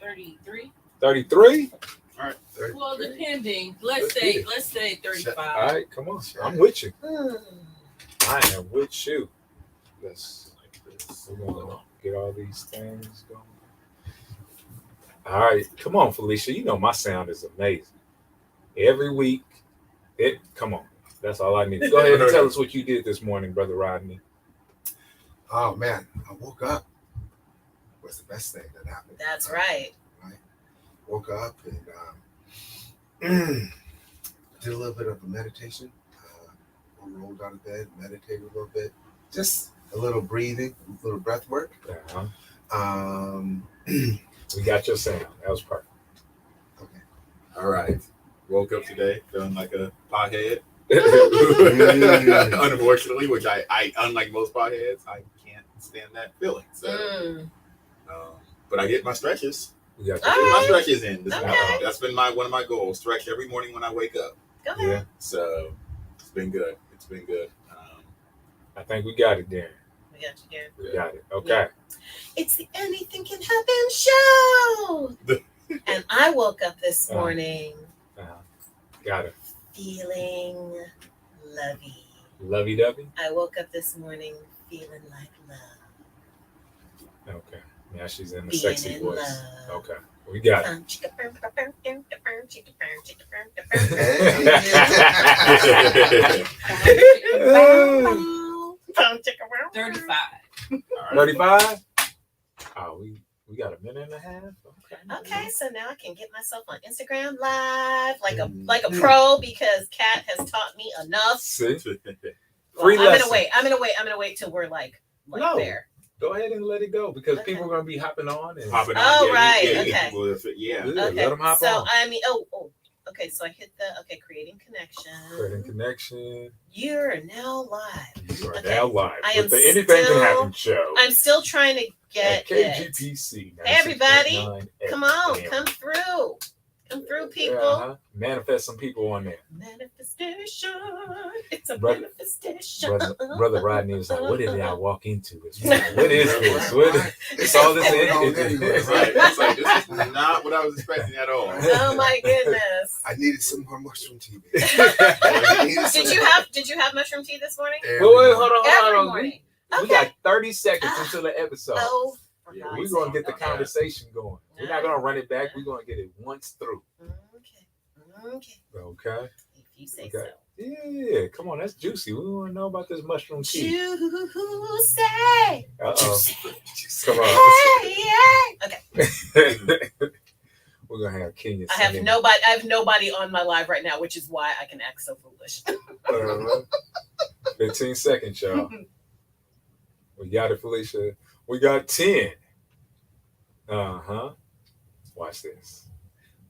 33. 33? All right. 33. Well, depending. Let's say 35. All right, come on. I'm with you. I am with you. We're going to get all these things going. All right, come on, Felicia. You know my sound is amazing. Every week, come on. That's all I need. Go ahead and tell us what you did this morning, Brother Rodney. Oh, man. I woke up. It was the best thing that happened. That's right. Woke up and did a little bit of a meditation. Rolled out of bed, meditated a little bit. Just a little breathing, a little breath work. We got your sound. That was perfect. Okay. All right. Woke up today feeling like a pothead. Mm. Unfortunately, which I unlike most potheads, I can't stand that feeling. So, but I get my stretches. We got Get my stretches in. Okay. That's been one of my goals. Stretch every morning when I wake up. Go ahead. Yeah, So it's been good. It's been good. I think we got it, Darren. We got you, Darren. We got it. Okay. It's the Anything Can Happen show. And I woke up this morning Got it. feeling lovey. Lovey-dovey? I woke up this morning feeling like love. Okay. Now she's in the Being sexy in voice. love. Okay. We got it. $35. 35? Oh, we got a minute and a half? Okay, so now I can get myself on Instagram Live like a pro because Kat has taught me enough. See? Well, Free I'm lesson. gonna wait till we're like No. there. Go ahead and let it go because Okay. people are going to be hopping on. And Hopping on. Oh, Yeah, right, yeah, okay. people, yeah. Yeah, Okay, let them hop so on. I mean, okay, so I hit creating connection. Creating connection. You're now live. You are Okay. now live I with am the Anything still- Can Happen show. I'm still trying to get at it. KGPC. Hey, everybody, 96.9 Come on, FM. come through, people. Uh-huh. Manifest some people on there. Manifestation. It's a Brother- manifestation. Brother Rodney was like, "What did I walk into this morning? What is this? It's all this Going on in anyway, It's like this is not what I was expecting at all. Oh my goodness. I needed some more mushroom tea. Did you have mushroom tea this morning? Wait, hold on, Every hold on. morning. We got 30 seconds into the episode. Oh, for Yeah, God's We're going to sake. get the Okay. conversation going. We're not going to run it back. We're going to get it once through. Okay. Okay? If you say Okay. so. Yeah, come on. That's juicy. We want to know about this mushroom tea. Juicy. Uh-oh. Come on. Okay. We're going to have Kenya I have singing. nobody on my live right now, which is why I can act so foolish. 15 seconds, y'all. We got it, Felicia. We got 10. Watch this.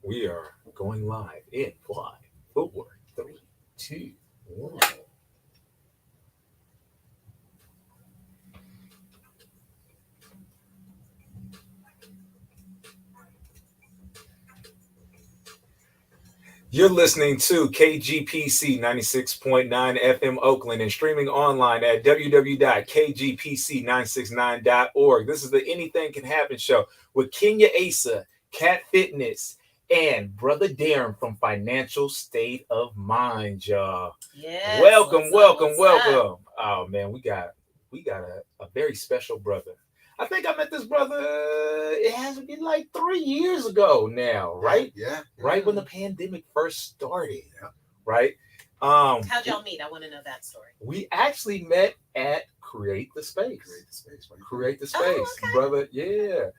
We are going live in 5, 4, 3, 2, 1. You're listening to KGPC 96.9 FM Oakland and streaming online at www.kgpc969.org. This is the Anything Can Happen show with Kenya Asa, Cat Fitness, and Brother Darren from Financial State of Mind, y'all. Yes. Welcome. What's up? Oh man, we got a very special brother. I think I met this brother. It has been like 3 years ago now, right? Yeah. Right when the pandemic first started. Yeah. Right. How'd y'all meet? I want to know that story. We actually met at Create the Space. Create the Space, Oh, okay. brother. Yeah.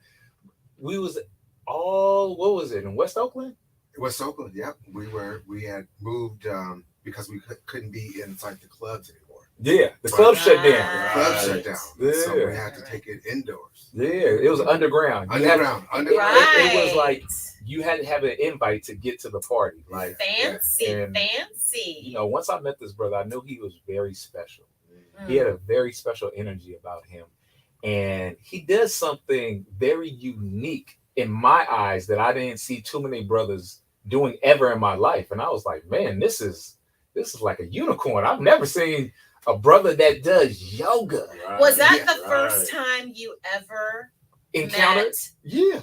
We was all, what was it, in West Oakland? West Oakland, yep. We had moved because we couldn't be inside the clubs anymore. Yeah, the club shut down. The club shut down. So Yeah. we had to take it indoors. Yeah, it was underground. You had- Underground. It was like you had to have an invite to get to the party. Like, fancy, and, fancy. you know, once I met this brother, I knew he was very special. Mm. He had a very special energy about him. And he does something very unique in my eyes that I didn't see too many brothers doing ever in my life. And I was like, man, this is like a unicorn. I've never seen a brother that does yoga. Was that the first time you ever Encountered? met Yeah.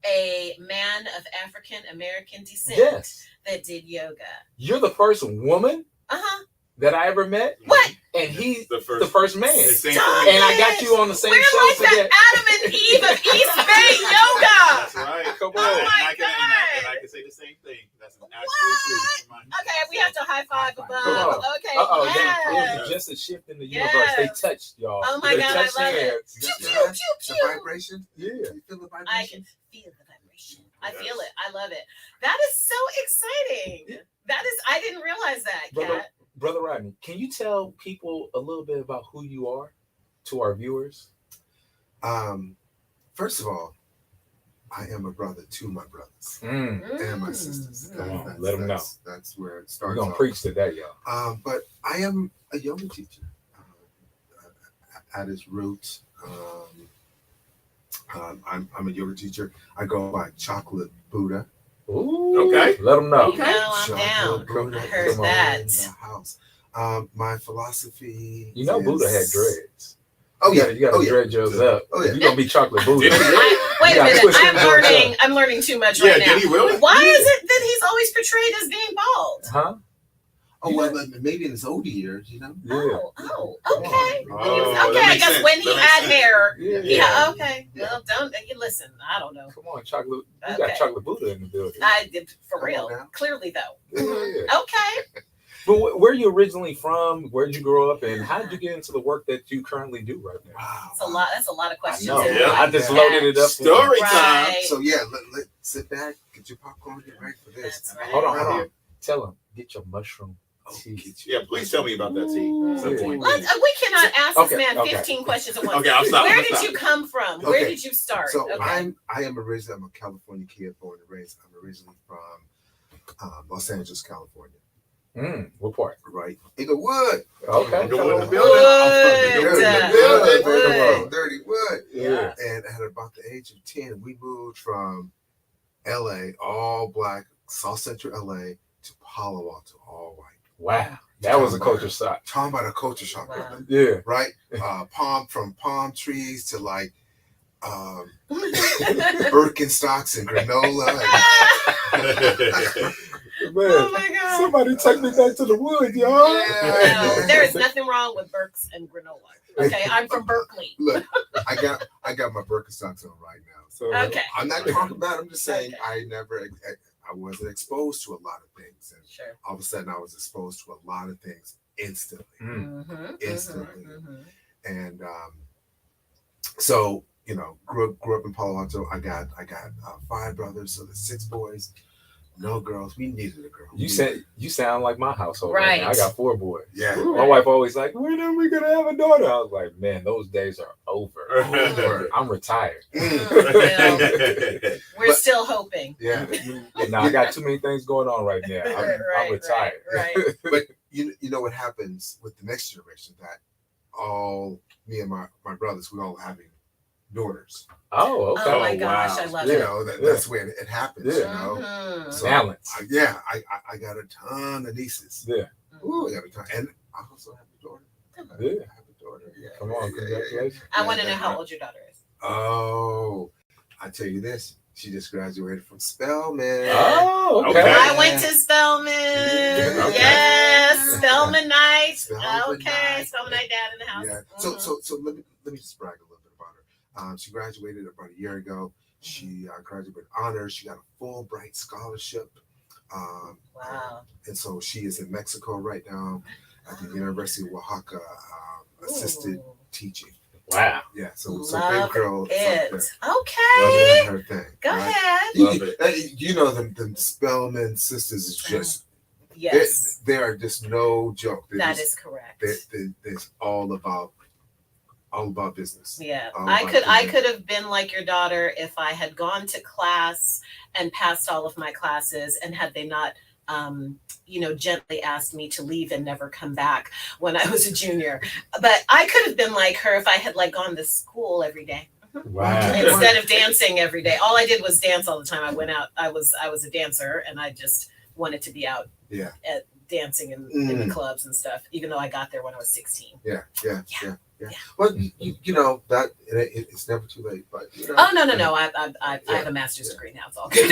a man of African American descent Yes. that did yoga. You're the first woman Uh-huh. that I ever met, What? and he's the the first man. It's same Stop for me. And I got you on the same We're show like today. the Adam and Eve of East Bay yoga. That's right. Come Oh on. my and I God. can say the same thing. That's an absolute truth. Okay, we have to high five above. Come on. Okay, Uh-oh, yes. it was just a shift in the Yes. universe. They touched, y'all. Oh my They God, I touched love it. hands. Pew, pew, The pew, pew. vibration. Yeah. You feel the vibration? I can feel the vibration. I Yes. feel it. I love it. That is so exciting. That is, I didn't realize that, Brother, Kat. Brother Rodney, can you tell people a little bit about who you are to our viewers? First of all, I am a brother to my brothers and my sisters. Mm. Come on, let 'em know. That's where it We're starts. gonna off. preach today, y'all. But I am a yoga teacher. At its roots, I'm a yoga teacher. I go by Chocolate Buddha. Ooh, Okay. let them know. Okay. No, I'm down. Buddha I heard is that. in the house. My philosophy. You know, is... Buddha had dreads. Oh yeah, You gotta oh, yeah. dread yours up. Oh, yeah. You're gonna be Chocolate Buddha. Did he really? Wait a You gotta minute. twist I'm them joints learning. I'm learning too much Yeah, right now. did he really? Why is it that he's always portrayed as being bald? Huh? Oh You well, know- maybe in his older years, you know. Yeah. Oh, okay. Oh, Okay, that I makes guess sense. when he That makes had sense. hair. Yeah. Yeah, okay. Well, don't you listen. I don't know. Come on, Chocolate. We Okay. got Chocolate Buddha in the building. I did for Come real. on now. Clearly, though. Yeah. Okay. But where are you originally from? Where'd you grow up? And how did you get into the work that you currently do right now? Wow. That's a lot. That's a lot of I questions. know. in Yeah. one. I just Yeah. loaded it up. for you. Story time. Right. So yeah, let sit back, get your popcorn, get ready for this. That's right. Hold on, Right hold on. here. Tell him, get your mushroom Oh, tea. get you- Yeah, please tell me about that tea. at some point. We cannot ask Okay, this man okay. 15 questions at once. Okay, I'll stop. Where I'll did stop. you come from? Where Okay. did you start? So Okay. I am originally, I'm a California kid, born and raised. I'm originally from Los Angeles, California. What part? Right, Inglewood. Okay. Inglewood in the come building. on. Wood. Dirty Wood. Wood. Dirty Wood. Yeah. And at about the age of 10, we moved from LA, all black, South Central LA, to Palo Alto, all white. Wow. That was a culture shock. Talking about a culture shock, Wow. brother. Yeah. Right? From palm trees to like Birkenstocks and granola. Man, Oh my God. somebody take me back to the woods, y'all. No, there is nothing wrong with Burks and granola. Okay, I'm from Berkeley. Look, I got my Birkenstocks on right now. So Okay. I'm not talking about it. I'm just saying Okay. I wasn't exposed to a lot of things. And Sure. all of a sudden I was exposed to a lot of things instantly. Mm-hmm, Instantly. And so, you know, grew up in Palo Alto. I got 5 brothers, so there's 6 boys, no girls. We needed a girl. You sound like my household. Right. Now. I got 4 boys. Yeah. My wife always like, when are we gonna have a daughter? I was like, man, those days are over. I'm retired. Mm. We're still hoping. Yeah. Now I got too many things going on right now. I'm retired. Right. But you know what happens with the next generation, that all me and my brothers, we all having daughters. Oh, okay. Oh my Oh, gosh, wow. I love You it. know, that's where it happens, Yeah. you know. Mhm. So, Balance. I got a ton of nieces. Yeah. Ooh, I got a ton. And I also have a daughter. Yeah. I have a daughter. Yeah. Come on, Yeah, yeah, congratulations. I want to know how old your daughter is. Oh, I tell you this. She just graduated from Spelman. Oh, okay. Okay. I went to Spelman. Yeah. Yes, Spelman night. Spelman Okay, night. Spelman night, dad in the house. Yeah. Mhm. So let me just brag a little bit about her. She graduated about a year ago. She graduated with honors. She got a Fulbright scholarship. Wow. And so she is in Mexico right now at the University of Oaxaca, assisted Ooh, teaching. Wow. Yeah. So love big girl. is up it. there. Okay. Loving her thing. Go right? ahead. Love it. You know them Spelman sisters is just Yes, they are just no joke. They're that just, is correct. they're all about business. Yeah, all I about could business. have been like your daughter if I had gone to class and passed all of my classes, and had they not gently asked me to leave and never come back when I was a junior. But I could have been like her if I had like gone to school every day Wow. instead of dancing every day. All I did was dance all the time. I went out. I was a dancer, and I just wanted to be out. Yeah. dancing in the clubs and stuff, even though I got there when I was 16. Yeah. Yeah. Well, you know that it's never too late. But you know, Oh no! I have a master's degree now. It's all good.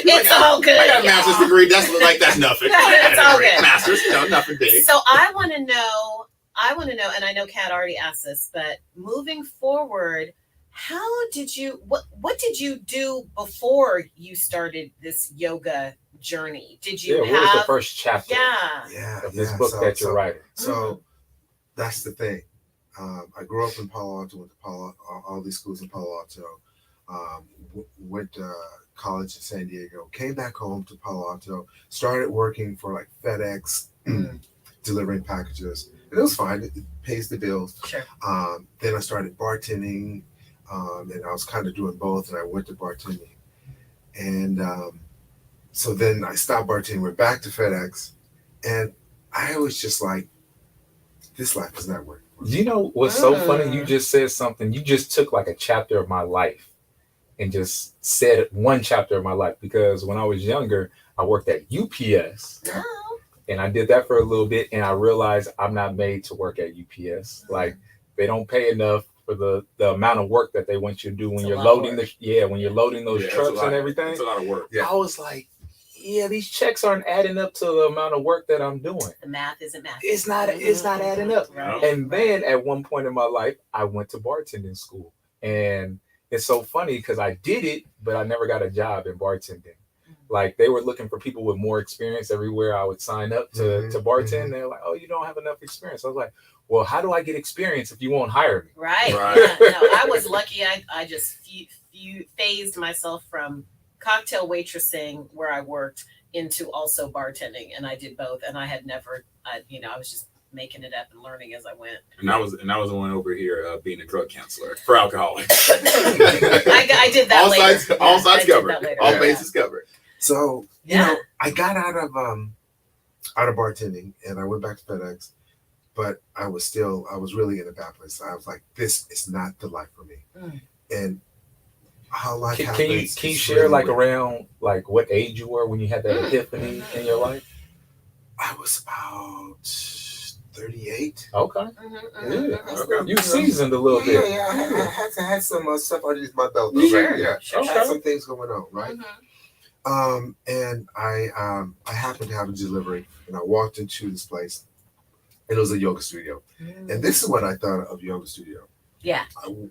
It's all good. I got a master's y'all. degree. That's nothing. It's all good. Masters, nothing big. So I want to know, and I know Kat already asked this, but moving forward, what did you do before you started this yoga journey? Did you what was the first chapter Yeah. of this book that you're writing? So that's the thing. I grew up in Palo Alto, went to all these schools in Palo Alto, went to college in San Diego, came back home to Palo Alto, started working for like FedEx, delivering packages. And it was fine. It pays the bills. Sure. Then I started bartending, and I was kind of doing both, and I went to bartending. And so then I stopped bartending, went back to FedEx, and I was just like, this life is not working. You know what's so funny? You just said something. You just took like a chapter of my life and just said one chapter of my life, because when I was younger, I worked at UPS. Oh. And I did that for a little bit, and I realized I'm not made to work at UPS. Like, they don't pay enough for the amount of work that they want you to do when you're loading you're loading those trucks and everything. It's a lot of work. Yeah. I was like, these checks aren't adding up to the amount of work that I'm doing. The math isn't math. It's not adding up. Right. And then at one point in my life, I went to bartending school. And it's so funny because I did it, but I never got a job in bartending. Like, they were looking for people with more experience everywhere I would sign up to bartend. They're like, oh, you don't have enough experience. I was like, well, how do I get experience if you won't hire me? Right. Right. Yeah, no, I was lucky. I just phased myself from cocktail waitressing, where I worked, into also bartending, and I did both. And I had never, I was just making it up and learning as I went. And I was the one over here being a drug counselor for alcoholics. I did that later. All sides I did covered. that later. All Yeah. bases covered. So, you Yeah. know, I got out of bartending, and I went back to FedEx, but I was really in a bad place. I was like, this is not the life for me. And how life Can happens. you is share really like weird. around like what age you were when you had that epiphany in your life? I was about 38. Okay. Mhm. Yeah. You seasoned a little bit. Yeah, I had some stuff underneath my belt. Sure, Yeah, sure, I had some things going on, right? Mhm. And I happened to have a delivery, and I walked into this place, and it was a yoga studio. And this is what I thought of yoga studio. Yeah.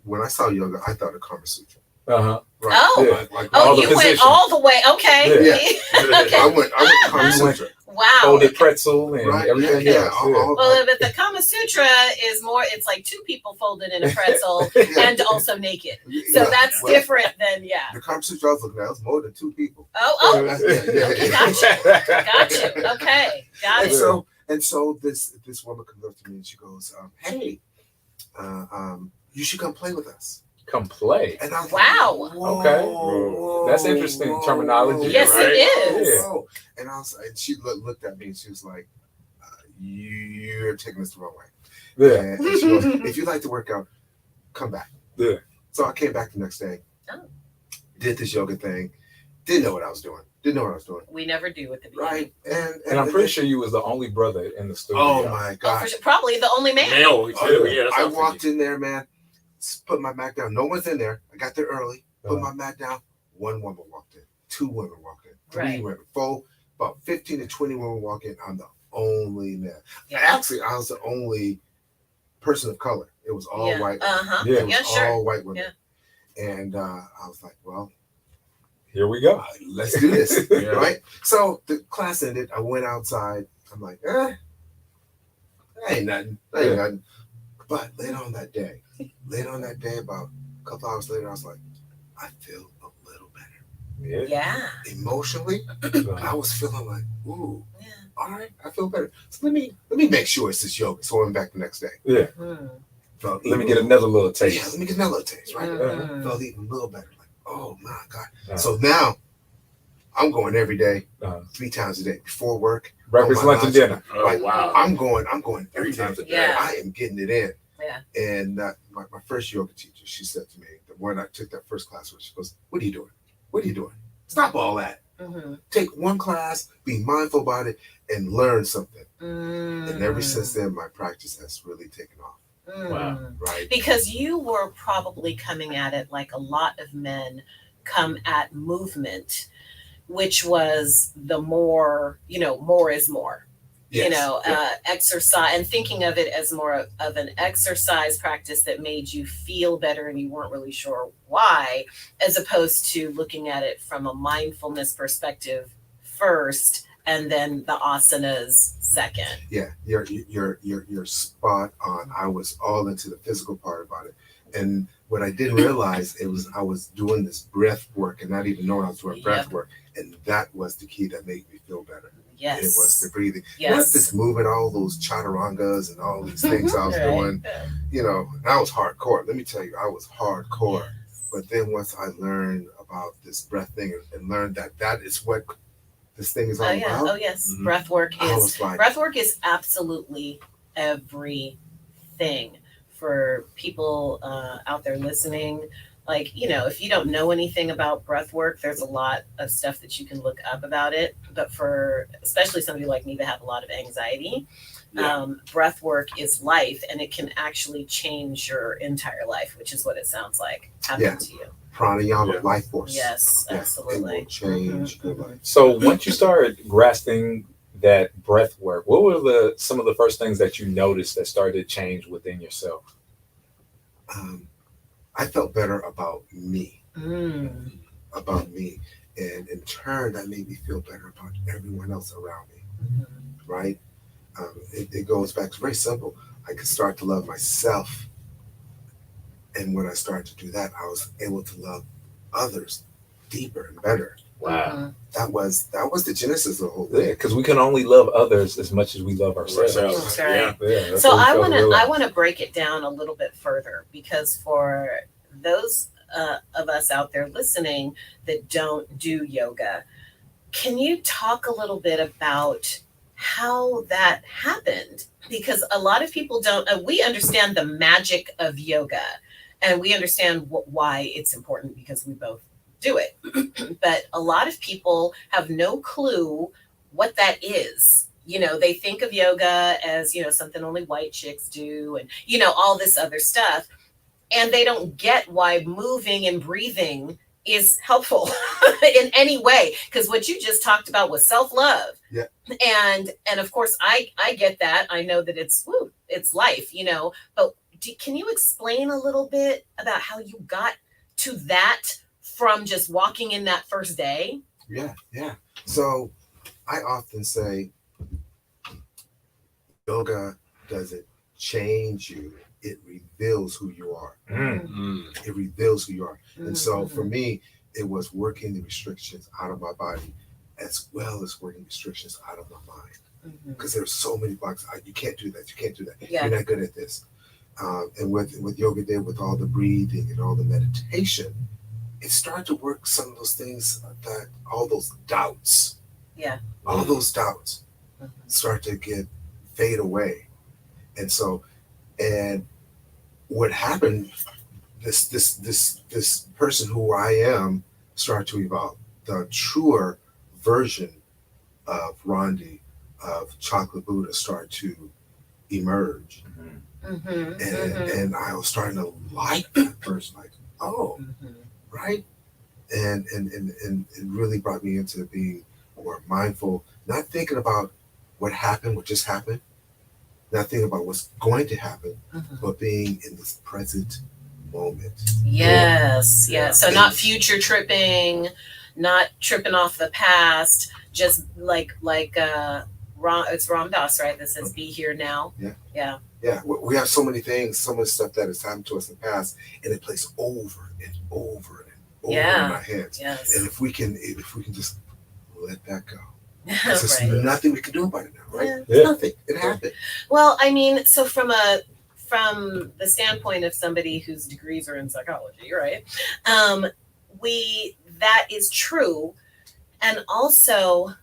When I saw yoga, I thought of Kama Sutra. Uh-huh. Right? Oh. Yeah. Like all the You went positions. all the way. Okay. I went Kama You went- Sutra. Wow. Folded pretzel and Right? everything Yeah, else. Well, but the Kama Sutra is more, it's like two people folded in a pretzel Yeah. and also naked. So Yeah. that's Well, different than, The Kama Sutra I was looking at was more than two people. Oh, Yeah. got you. Okay. Got And it. so this woman comes up to me and she goes, "Hey, you should come play with us." Come play. And I'm Wow. Like, whoa, Okay. whoa, That's interesting terminology. Yes, right? it is. Yeah. Whoa. And she looked at me and she was like, "You're taking this the wrong way." Yeah. And she goes, "If you like to work out, come back." Yeah. So I came back the next day, Oh. did this yoga thing, didn't know what I was doing. We never do at the beginning. Right. And I'm pretty sure you was the only brother in the studio. Oh my Oh, gosh. for sure. Probably the only man. Male, too. Yeah, that's I what I'm walked thinking. in there, man, put my mat down. No one's in there. I got there early, put Uh-huh. my mat down. One woman walked in, two women walked in, three Right. women, four, about 15 to 20 women walk in. I'm the only man. Yeah. Actually, I was the only person of color. It was all Yeah. white women. Uh-huh. Yeah. It was Yeah, sure. all white women. And I was like, well, Here we go. let's do this. Yeah. Right? So the class ended. I went outside. I'm like, that ain't nothing. That ain't Yeah. nothing. But later on that day, about a couple hours later, I was like, I feel a little better. Yeah. Yeah. Emotionally, I was feeling like, ooh, Yeah. all right, I feel better. So let me make sure it's this yoga. So I went back the next day. Mm. Felt Let me even- get another little Yeah, taste. let me get another little taste, right? Mhm. Felt even a little better. Like, oh my God. Uh-huh. So now I'm going every day, Uh-huh. 3 times a day before work. Breakfast, on my lunch, and lunch. dinner. Oh, Like, wow. I'm going every 3 day. times a day. Yeah. I am getting it in. Yeah. And my first yoga teacher, she said to me, the one I took that first class with, she goes, "What are you doing? What are you doing? Stop all that. Take one class, be mindful about it, and learn something. Mm. And ever since then, my practice has really taken off. Wow. Right? Because you were probably coming at it like a lot of men come at movement, which was the more, more is more. Yes. Exercise, and thinking of it as more of an exercise practice that made you feel better and you weren't really sure why, as opposed to looking at it from a mindfulness perspective first and then the asanas second. Yeah, you're spot on. I was all into the physical part about it, and what I didn't realize I was doing this breath work and not even knowing I was doing breath work, and that was the key that made me feel better. Yes, It was the breathing. Yes, not this moving, all those chaturangas and all these things I was doing. And I was hardcore. Let me tell you, I was hardcore. But then once I learned about this breath thing and learned that is what this thing is all about. Oh yes, Mhm. breath work Breath work is absolutely everything for people out there listening. Like, if you don't know anything about breath work, there's a lot of stuff that you can look up about it. But for especially somebody like me that have a lot of anxiety, breath work is life, and it can actually change your entire life, which is what it sounds like happened to you. Pranayama, life force. Yes, Yeah, absolutely. it will change your life. So once you started grasping that breath work, what were some of the first things that you noticed that started to change within yourself? I felt better about me. Mm. About me. And in turn, that made me feel better about everyone else around me. Mm-hmm. Right? It goes back, it's very simple. I could start to love myself. And when I started to do that, I was able to love others deeper and better. Wow. That was the genesis of the whole Yeah, thing. because we can only love others as much as we love ourselves. That's right. Yeah, that's So what we I fail want to to realize. break it down a little bit further, because for those of us out there listening that don't do yoga, can you talk a little bit about how that happened? Because a lot of people don't. We understand the magic of yoga, and we understand why it's important because we both do it. But a lot of people have no clue what that is. They think of yoga as, something only white chicks do, and, all this other stuff. And they don't get why moving and breathing is helpful in any way. Because what you just talked about was self-love. Yeah. And of course, I get that. I know that it's life, but can you explain a little bit about how you got to that from just walking in that first day? Yeah. So I often say yoga doesn't change you. It reveals who you are. Mm. It reveals who you are. And so Mm-hmm. for me, it was working the restrictions out of my body as well as working restrictions out of my mind. Mm-hmm. Because there's so many blocks. You can't do that. You can't do that. Yeah. You're not good at this. And with Yoga Day, with all the breathing and all the meditation, it started to work some of those things all those doubts. Yeah. All those doubts Mhm. start to fade away. And what happened, this person who I am started to evolve. The truer version of Rondi, of Chocolate Buddha, started to emerge. Mm-hmm. And I was starting to like that person, like, oh, right? And it really brought me into being more mindful, not thinking about what happened, what just happened, not thinking about what's going to happen, but being in this present moment. Yes. Yeah. So not future tripping, not tripping off the past, just like it's Ram Dass, right? That says be here now. Yeah, we have so many things, so much stuff that has happened to us in the past, and it plays over and over and over in our heads. Yes. And if we can just let that go, there's Right. nothing we can do about it now, right? Yeah. Nothing. It happened. Well, I mean, so from the standpoint of somebody whose degrees are in psychology, right? That is true. And also,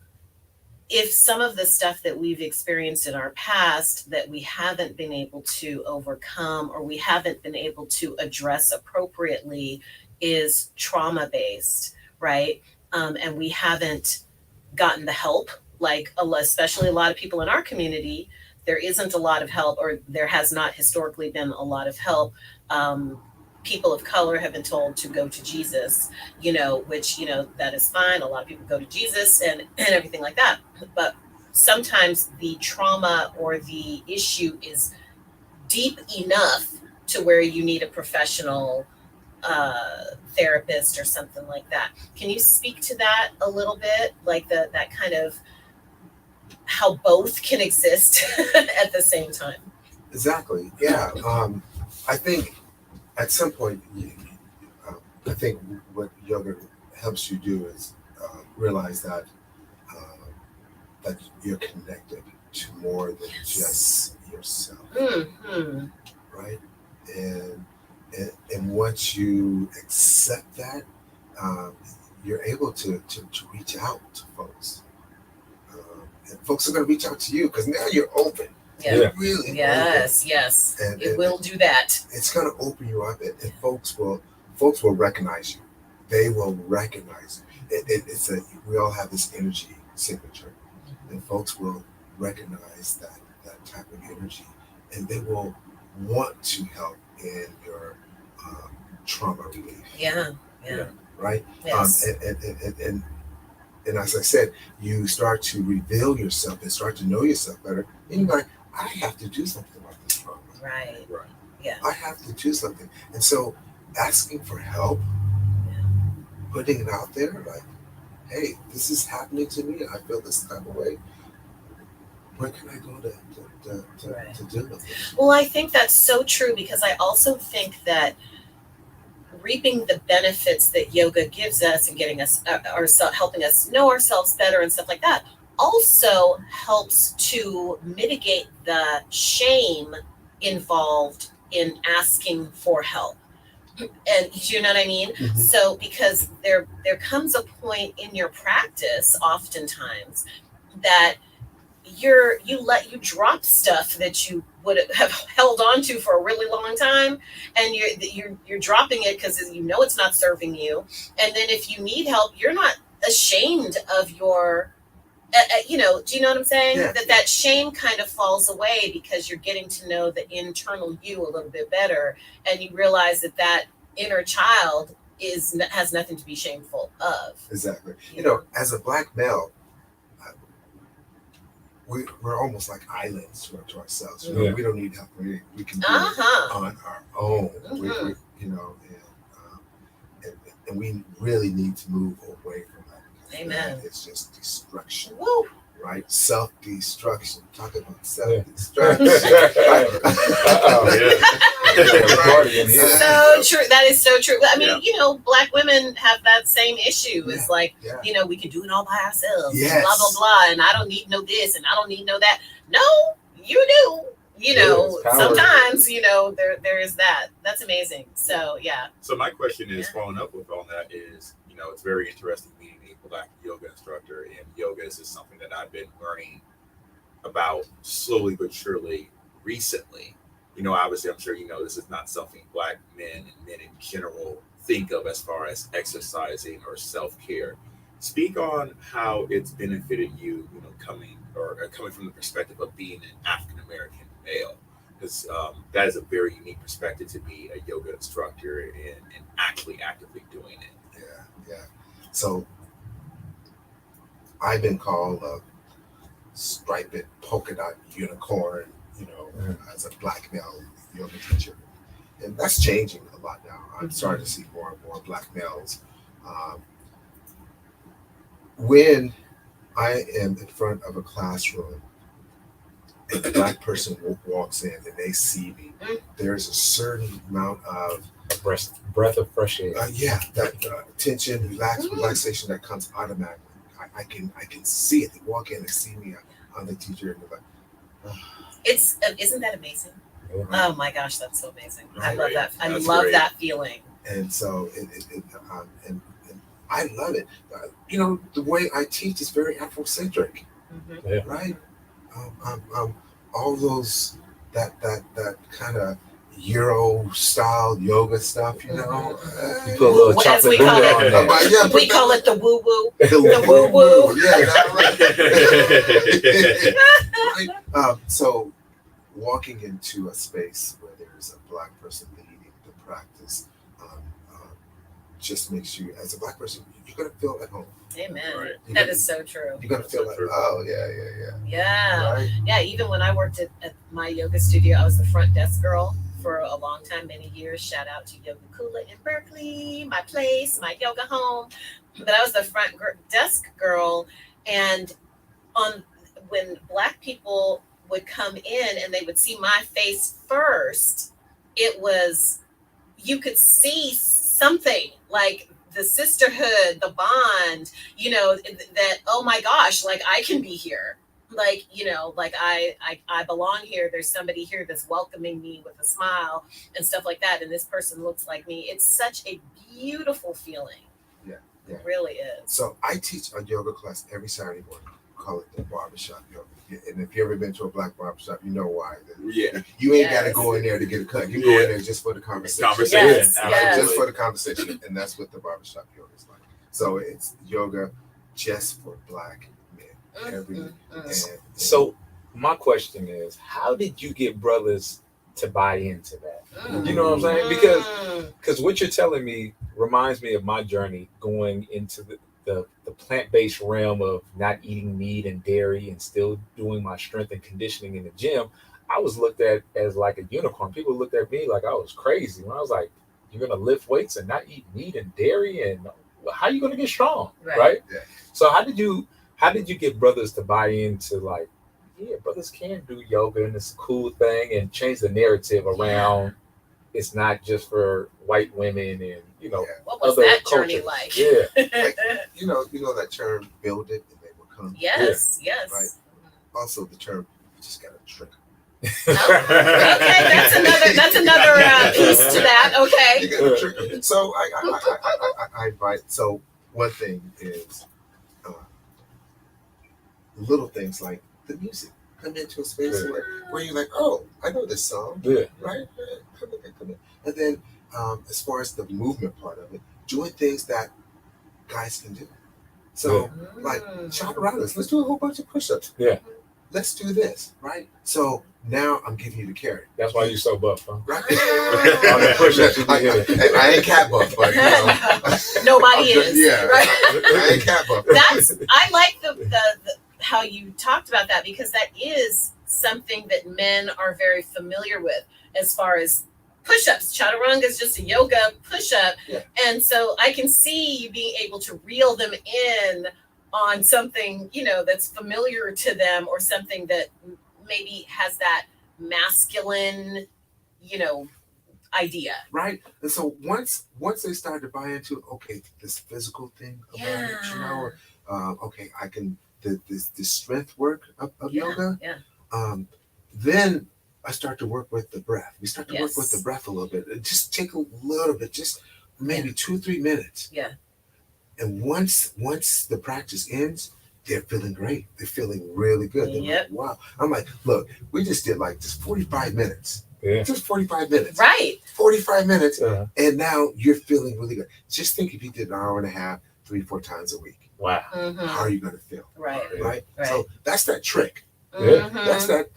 if some of the stuff that we've experienced in our past that we haven't been able to overcome or we haven't been able to address appropriately is trauma-based, right? and we haven't gotten the help, like especially a lot of people in our community, there isn't a lot of help, or there has not historically been a lot of help. People of color have been told to go to Jesus, which, that is fine. A lot of people go to Jesus and everything like that. But sometimes the trauma or the issue is deep enough to where you need a professional therapist or something like that. Can you speak to that a little bit? Like that kind of how both can exist at the same time. Exactly. Yeah. I think at some point, I think what yoga helps you do is realize that that you're connected to more than just yourself, Mm-hmm. right? And once you accept that, you're able to reach out to folks, and folks are going to reach out to you because now you're open. Yeah. You're really open. Yes. And It will do that. It's going to open you up, and folks will recognize you. They will recognize it. We all have this energy signature, and folks will recognize that type of energy, and they will want to help in your trauma relief. Yeah. Right. Yes. And as I said, you start to reveal yourself and start to know yourself better. And you're like, I have to do something about this trauma. Right. Right. Yeah. I have to do something. And so asking for help, putting it out there, like, hey, this is happening to me. I feel this type of way. Where can I go to deal with it? Well, I think that's so true, because I also think that reaping the benefits that yoga gives us and getting us helping us know ourselves better and stuff like that also helps to mitigate the shame involved in asking for help. And you know what I mean? Mhm. So because there comes a point in your practice oftentimes that you drop stuff that you would have held on to for a really long time, and you're dropping it because you know it's not serving you. And then if you need help, you're not ashamed of your do you know what I'm saying? Yeah. That shame kind of falls away because you're getting to know the internal you a little bit better, and you realize that inner child has nothing to be shameful of. Exactly. You know, as a Black male, we're almost like islands to ourselves. You know, Yeah. we don't need help. We can do Uh-huh. it on our own. Mhm. And we really need to move away from that. Amen. It's just destruction, Woo. right? Self-destruction. Talk about self-destruction. So true. That is so true. I mean, Yeah. Black women have that same issue. It's like, Yeah. We can do it all by ourselves. Yes. Blah, blah, blah. And I don't need no this and I don't need no that. No, you do. Yes, power. Sometimes, there is that. That's amazing. So, yeah. So my question is, following up with all that is, it's very interesting meeting a Black yoga instructor, and yoga is just something that I've been learning about slowly but surely recently. Obviously, I'm sure this is not something Black men and men in general think of as far as exercising or self-care. Speak on how it's benefited you, coming from the perspective of being an African-American male, because that is a very unique perspective to be a yoga instructor and actually actively doing it. Yeah. So I've been called a striped polka dot unicorn, as a Black male yoga teacher. And that's changing a lot now. I'm starting to see more and more Black males. When I am in front of a classroom and a Black person walks in and they see me, there's a certain amount of breath of fresh air. That tension, relaxation that comes automatically. I can see it. They walk in, they see me. I'm the teacher, and they're like, Isn't that amazing? Yeah. Oh my gosh, that's so amazing. I Right. love that. I That's love great. that feeling. and so and I love it. The way I teach is very Afrocentric, Mhm. right? All those that kind of Euro style yoga stuff, you know. You put a little Well, as chocolate we call butter it. on there. Yeah, We call it the woo woo. the woo woo. Yeah, right. So walking into a space where there's a Black person leading the practice just makes you, as a Black person, you're gonna feel at home. Amen. Right. That is so true. You're gonna feel So like, true. oh yeah. Yeah. Right? Yeah, even when I worked at my yoga studio, I was the front desk girl for a long time, many years. Shout out to Yoga Kula in Berkeley, my place, my yoga home. But I was the front desk girl, and when Black people would come in and they would see my face first, it was, you could see something like the sisterhood, the bond, that, oh my gosh, like I can be here. Like, like I belong here. There's somebody here that's welcoming me with a smile and stuff like that. And this person looks like me. It's such a beautiful feeling. Yeah. It really is. So I teach a yoga class every Saturday morning. Call it the barbershop yoga. And if you ever been to a Black barbershop, you know why. Yeah. You ain't got to Yes. go in there to get a cut. You go in there just for the conversation. Conversation. Yes, Right? yes. Just for the conversation. And that's what the barbershop yoga is like. So it's yoga just for Black men. Mm. And So my question is, how did you get brothers to buy into that? You know what I'm saying? Because what you're telling me reminds me of my journey going into the plant-based realm of not eating meat and dairy and still doing my strength and conditioning in the gym. I was looked at as like a unicorn. People looked at me like I was crazy when I was like, you're gonna lift weights and not eat meat and dairy, and how are you gonna get strong? Right? Yeah. So how did you get brothers to buy into like, yeah, brothers can do yoga and it's a cool thing, and change the narrative around it's not just for white women and What was other that journey cultures. like? Yeah. you know that term, build it and they will come. Yes, yes. Right. Also the term, you just gotta trick them. Okay, that's another piece to that. Okay. You gotta trick them. So I invite. So one thing is little things like the music. Come into a space where you're like, oh, I know this song, Yeah. right? Come in. And then as far as the movement part of it, doing things that guys can do. So like chaturangas, let's do a whole bunch of push-ups. Yeah. Let's do this, right? So now I'm giving you the carrot. That's why you're so buff, huh? Right? All the push-ups you be hitting. I ain't cat buff, but Nobody is. Yeah. Right? I ain't cat buff. I like the how you talked about that, because that is something that men are very familiar with as far as push-ups. Chaturanga is just a yoga push-up. Yeah. And so I can see you being able to reel them in on something, that's familiar to them, or something that maybe has that masculine, idea. Right? And so once they start to buy into, okay, this physical thing about it, okay, I can, the strength work of yoga. Yeah. Then I start to work with the breath. We start to work with Yes. the breath a little bit. Just take a little bit, just maybe 2-3 minutes. Yeah. And once the practice ends, they're feeling great. They're feeling really good. They're Yep. like, wow. I'm like, look, we just did like just 45 minutes. Yeah. Just 45 minutes. Right. 45 minutes. Uh, And now you're feeling really good. Just think if you did an hour and a half, 3-4 times a week, wow. how are you going to feel? Right. Right? Right. So that's that trick. Yeah. That's that,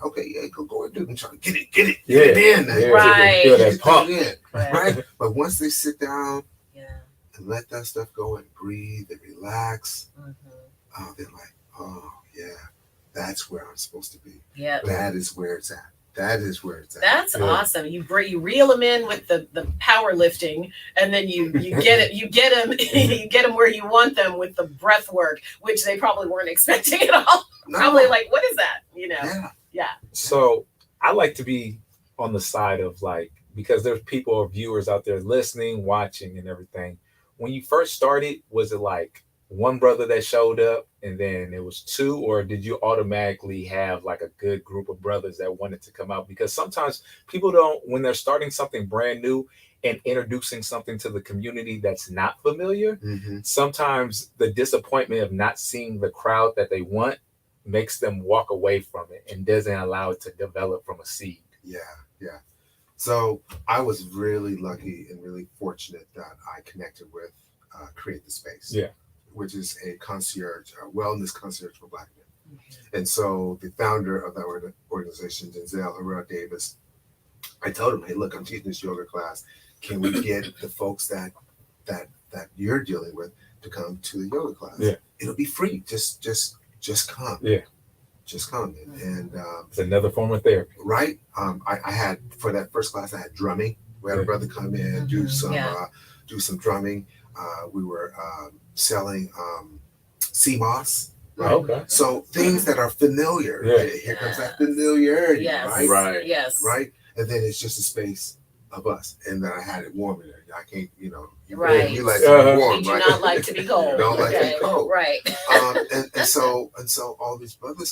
okay, yeah, go and do it and try to get it Yeah. it in. Yeah. Right. Feel Get that pump. it in, Right. right? But once they sit down Yeah. and let that stuff go and breathe and relax, Mhm. they're like, oh yeah, that's where I'm supposed to be. Yep. That is where it's at. That is where it's at. That's Yeah. awesome. You reel them in with the powerlifting, and then you get it. You get them. You get them where you want them with the breath work, which they probably weren't expecting at all. No. Probably like, what is that? Yeah. So I like to be on the side of like, because there's people or viewers out there listening, watching and everything. When you first started, was it like one brother that showed up and then it was two, or did you automatically have like a good group of brothers that wanted to come out? Because sometimes people don't, when they're starting something brand new and introducing something to the community that's not familiar, Mhm. sometimes the disappointment of not seeing the crowd that they want makes them walk away from it and doesn't allow it to develop from a seed. Yeah. So I was really lucky and really fortunate that I connected with Create the Space, Yeah. which is a concierge, a wellness concierge for Black men. And so the founder of that organization, Denzel Herrera Davis, I told him, hey, look, I'm teaching this yoga class. Can we get the folks that you're dealing with to come to the yoga class? Yeah. It'll be free. Just come. Yeah. Just come. And It's another form of therapy. right. I had, for that first class, I had drumming. We had a brother come in, do some drumming. We were selling CMOS. Right? Okay. So things that are familiar. Yeah. Right? Here comes that familiarity. Yes. Right. Right. Yes. Right. And then it's just a space of us. And then I had it warm in there. I can't, you Right. you like to be We warm, do right? not like to be cold. Don't like to be okay? cold. Right. And so all these brothers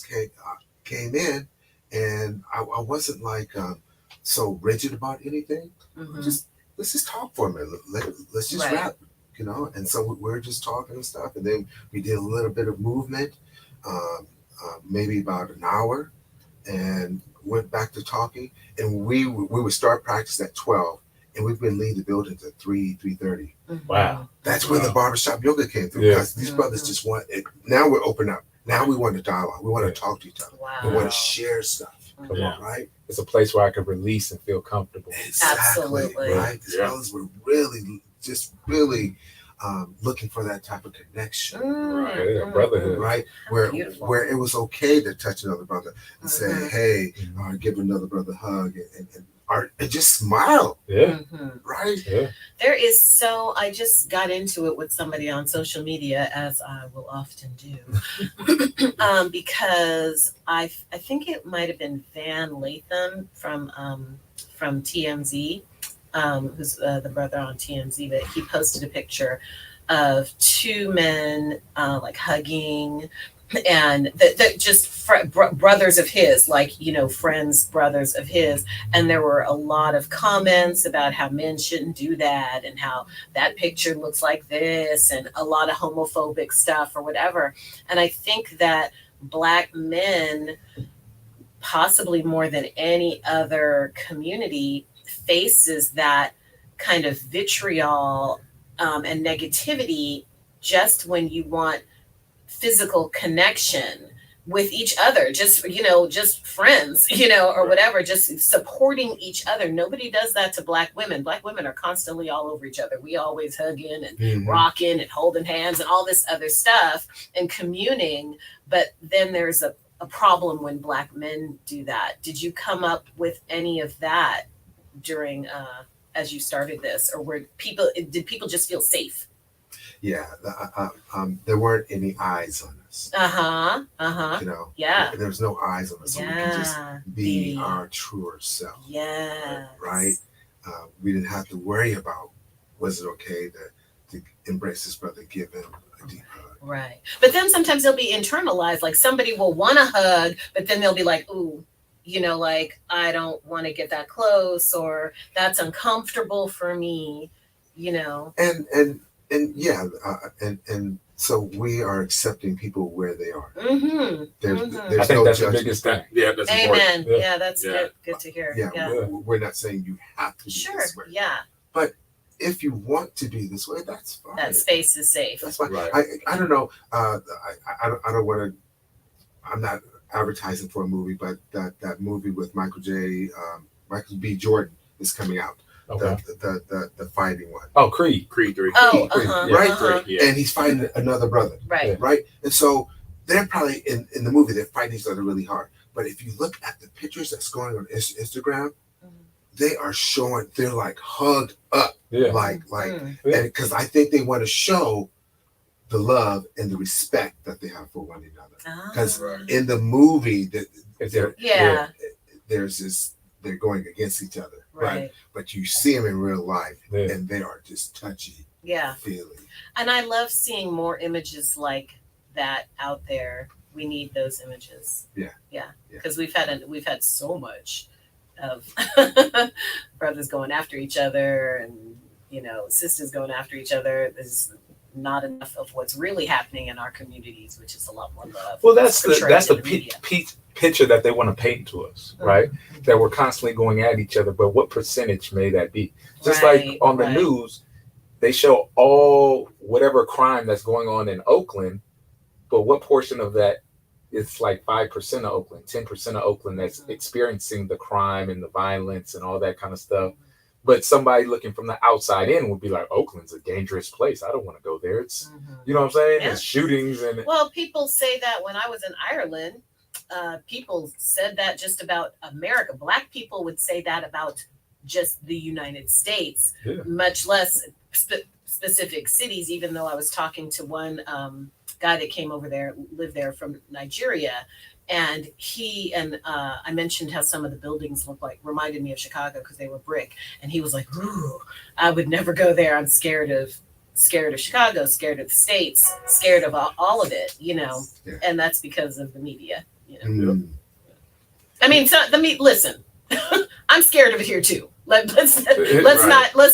came in, and I wasn't like so rigid about anything. Mhm. Let's just talk for a minute. Let's just Right. rap, And so we're just talking and stuff, and then we did a little bit of movement, maybe about an hour, and went back to talking. And we would start practice at 12, and we've been leaving the building to 3:30. Wow. That's when the barbershop yoga came through, Yeah. because these brothers just want it. Now we're open up. Now we want to dialogue. We want to talk to each other. Wow. We want to share stuff. Come Yeah. on. Right? It's a place where I could release and feel comfortable. Exactly. Absolutely. Right? These Yeah. brothers were really looking for that type of connection. Yeah, brotherhood. Right? Beautiful. Where it was okay to touch another brother and say, Mhm. hey, or give another brother a hug and just smile. Yeah. Mhm. Right? Yeah. There is I just got into it with somebody on social media, as I will often do, because I think it might have been Van Lathan from TMZ, who's the brother on TMZ, but he posted a picture of two men like hugging, and that just brothers of his, like friends, brothers of his, and there were a lot of comments about how men shouldn't do that and how that picture looks like this, and a lot of homophobic stuff or whatever. And I think that Black men, possibly more than any other community, faces that kind of vitriol and negativity just when you want physical connection with each other, just friends, or whatever, just supporting each other. Nobody does that to Black women. Black women are constantly all over each other. We always hugging and Mhm. rocking and holding hands and all this other stuff and communing. But then there's a problem when Black men do that. Did you come up with any of that during as you started this, or did people just feel safe? Yeah. There weren't any eyes on us. Yeah. There's no eyes on us, so we can just be Be. our truer self. Yeah. Right? We didn't have to worry about, was it okay to embrace this brother, give him a deep hug. Right. But then sometimes they'll be internalized. Like somebody will want to hug, but then they'll be like, ooh, like I don't want to get that close, or that's uncomfortable for me, And yeah, and so we are accepting people where they are. Mm-hmm. There's I think no that's the judgment. biggest thing. Yeah, that's important. Amen. Yeah. Yeah, that's Yeah. good to hear. Yeah, Yeah. we're not saying you have to be Sure. this way. Yeah. If you want to be this way, that's fine. That space is safe. That's fine. Right. I don't know. I don't want to. I'm not advertising for a movie, but that movie with Michael B. Jordan is coming out. Okay. The fighting one. Oh, Creed. Creed 3. Oh, Creed, uh-huh. right? Uh-huh. Yeah. And he's fighting another brother, Right. right? And so they're probably in the movie, they're fighting each other really hard. But if you look at the pictures that's going on Instagram, they are showing, they're like hugged up, Yeah. like, Mm. Yeah. and because I think they want to show the love and the respect that they have for one another. Because Ah. in the movie, that It's they're, Yeah. there's this, they're going against each other, Right. But you see them in real life, Yeah. and they are just touchy Yeah. feely. And I love seeing more images like that out there. We need those images. Yeah. Yeah. Yeah. Because we've had so much of brothers going after each other, and sisters going after each other. There's not enough of what's really happening in our communities, which is a lot more love. Well, that's portrayed the in media. picture that they want to paint to us, right? That we're constantly going at each other, but what percentage may that be? Just like on the news, they show all whatever crime that's going on in Oakland, but what portion of that is like 5% of Oakland, 10% of Oakland that's experiencing the crime and the violence and all that kind of stuff. But somebody looking from the outside in would be like, Oakland's a dangerous place. I don't want to go there. It's, you know what I'm saying? Yeah. It's shootings and. Well, people say that when I was in Ireland, people said that just about America. Black people would say that about just the United States, much less specific cities, even though I was talking to one guy that came over there, lived there from Nigeria. And he and I mentioned how some of the buildings reminded me of Chicago because they were brick. And he was like, "Ooh, I would never go there. I'm scared of Chicago, scared of the States, scared of all of it, you know." Yeah. And that's because of the media. You know? I mean, listen, I'm scared of it here too. Let's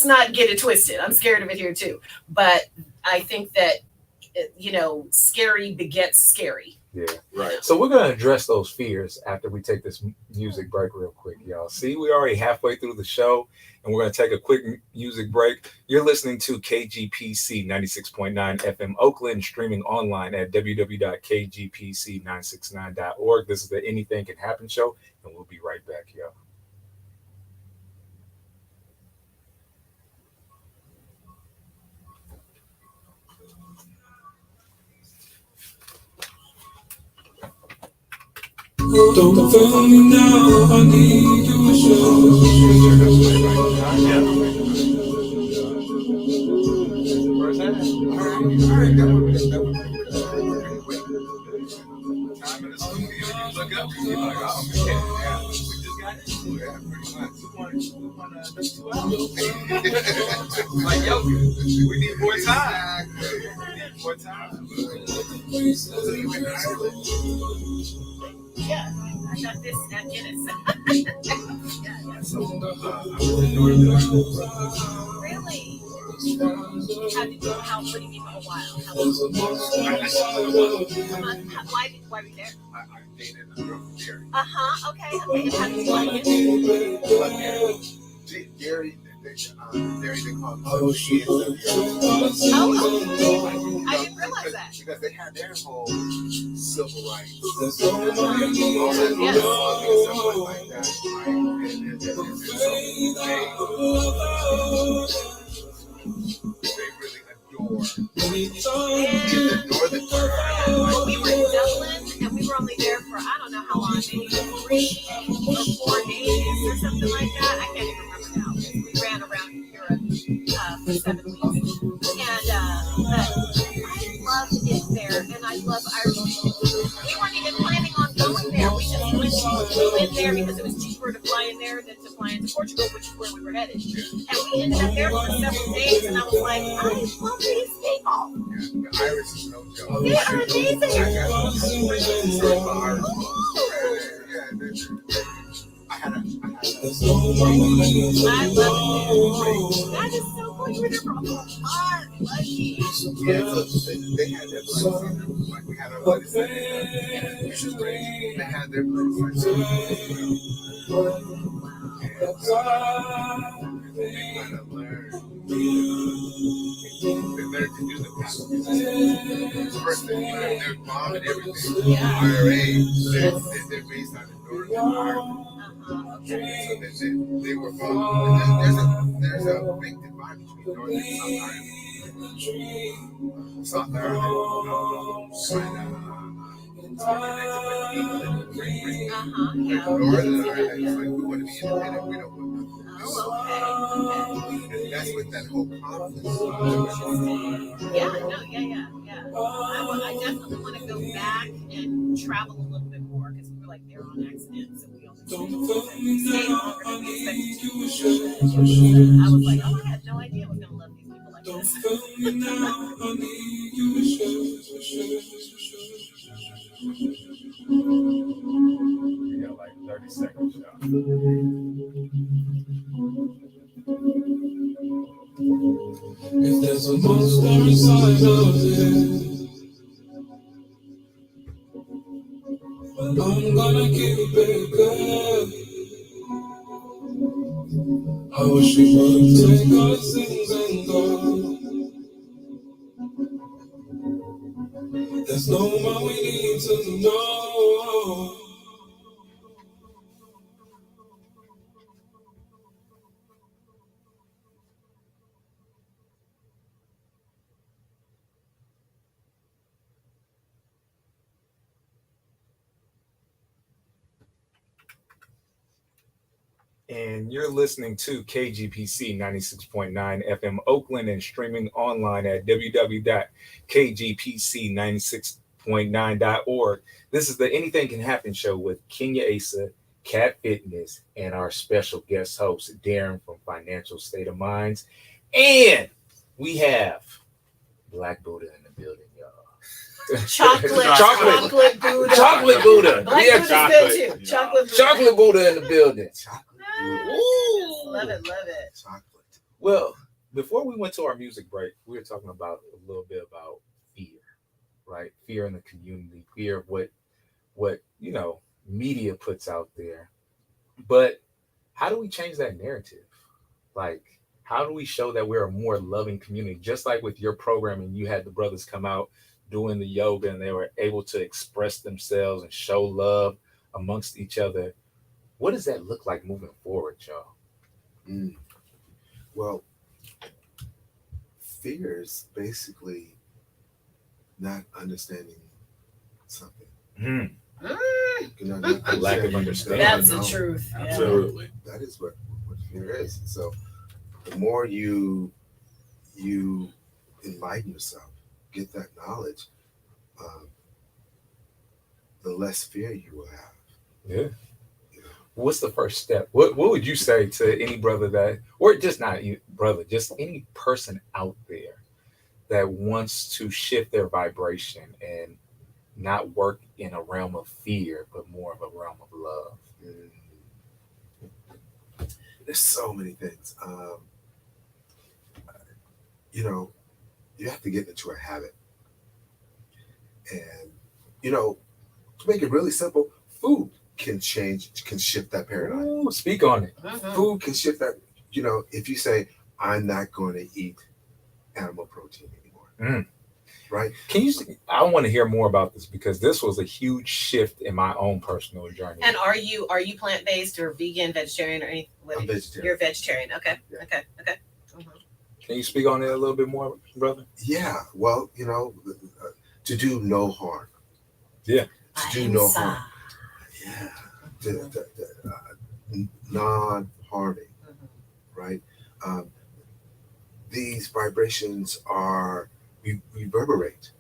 not get it twisted. I'm scared of it here too. But I think that scary begets scary. Yeah, right. So we're going to address those fears after we take this music break real quick, y'all. See, we're already halfway through the show, and we're going to take a quick music break. You're listening to KGPC 96.9 FM Oakland, streaming online at www.kgpc969.org. This is the Anything Can Happen show, and we'll be right back, y'all. Don't fail me now, I need you to show. Like, yo, we need more time. More time. Yeah, I got this at Guinness. Really? What do you mean for a while? Why were you there? I dated a girl from Gary. Okay. And how did you like it? Gary, they call him. I didn't realize that. Because they had their whole civil rights. They really adore the Well, we were in Dublin and we were only there for I don't know how long, maybe 3 or 4 days or something like that. I can't even remember now. We ran around Europe for 7 weeks, and I love it there, and I love Irish people. We weren't even planning on going there. We just went there because it was cheaper to fly in there than to fly into Portugal, which is where we were headed. And we ended up there for several days, and I was like, I love these people. The Irish is no joke. They are amazing. I had a I love it. That is so cool. You were there for a whole month. Lucky. Yeah, so they had their blood center. Like we had our blood center. They had their blood center. They kind of learned. They learned to do the process. First, they learned their mom and everything. IRA, they're based on the Northern Ireland. So they were both. There's a big divide between Northern and South Ireland. South Ireland, Northern Ireland is like, we want to be independent. We don't want nothing. And that's what that whole conflict is. Yeah. I definitely want to go back and travel a little bit more because we were like there on accident, so we only stayed longer than we expected to. I was like, I had no idea I was gonna love these people like this. You got like 30 seconds, y'all. If there's a monster inside of it, well, I'm gonna keep it good. I wish we would take our things and go. There's no more we need to know. And you're listening to KGPC 96.9 FM Oakland and streaming online at www.kgpc96.9.org. This is the Anything Can Happen show with Kenya Asa, Cat Fitness, and our special guest host, Darren from Financial State of Minds. And we have Black Buddha in the building, y'all. Chocolate Buddha. Chocolate Buddha. Black Yeah, Buddha's chocolate. good too. Chocolate Buddha. Chocolate Buddha in the building. Chocolate. Ooh. Love it, love it. Chocolate. Well, before we went to our music break, we were talking about a little bit about fear, right? Fear in the community, fear of what media puts out there. But how do we change that narrative? Like, how do we show that we're a more loving community? Just like with your programming, you had the brothers come out doing the yoga and they were able to express themselves and show love amongst each other. What does that look like moving forward, y'all? Well, fear is basically not understanding something. Mm, A lack of understanding. that's the truth. Yeah. Absolutely. That is what fear is. So the more you enlighten yourself, get that knowledge, the less fear you will have. Yeah. What's the first step? What would you say to any brother that, or just not you, brother, just any person out there that wants to shift their vibration and not work in a realm of fear, but more of a realm of love? There's so many things. You have to get into a habit. And, to make it really simple, food can shift that paradigm. Ooh, speak on it. Mhm. Food can shift that. If you say, I'm not going to eat animal protein anymore, right? I want to hear more about this because this was a huge shift in my own personal journey. And are you plant-based or vegan, vegetarian, or anything? I'm vegetarian. You're vegetarian. Okay. Yeah. Okay. Mhm. Can you speak on it a little bit more, brother? Yeah. Well, to do no harm. Yeah. To do no Ahimsa. harm. Yeah. Non-harming, Mhm. right? These vibrations reverberate.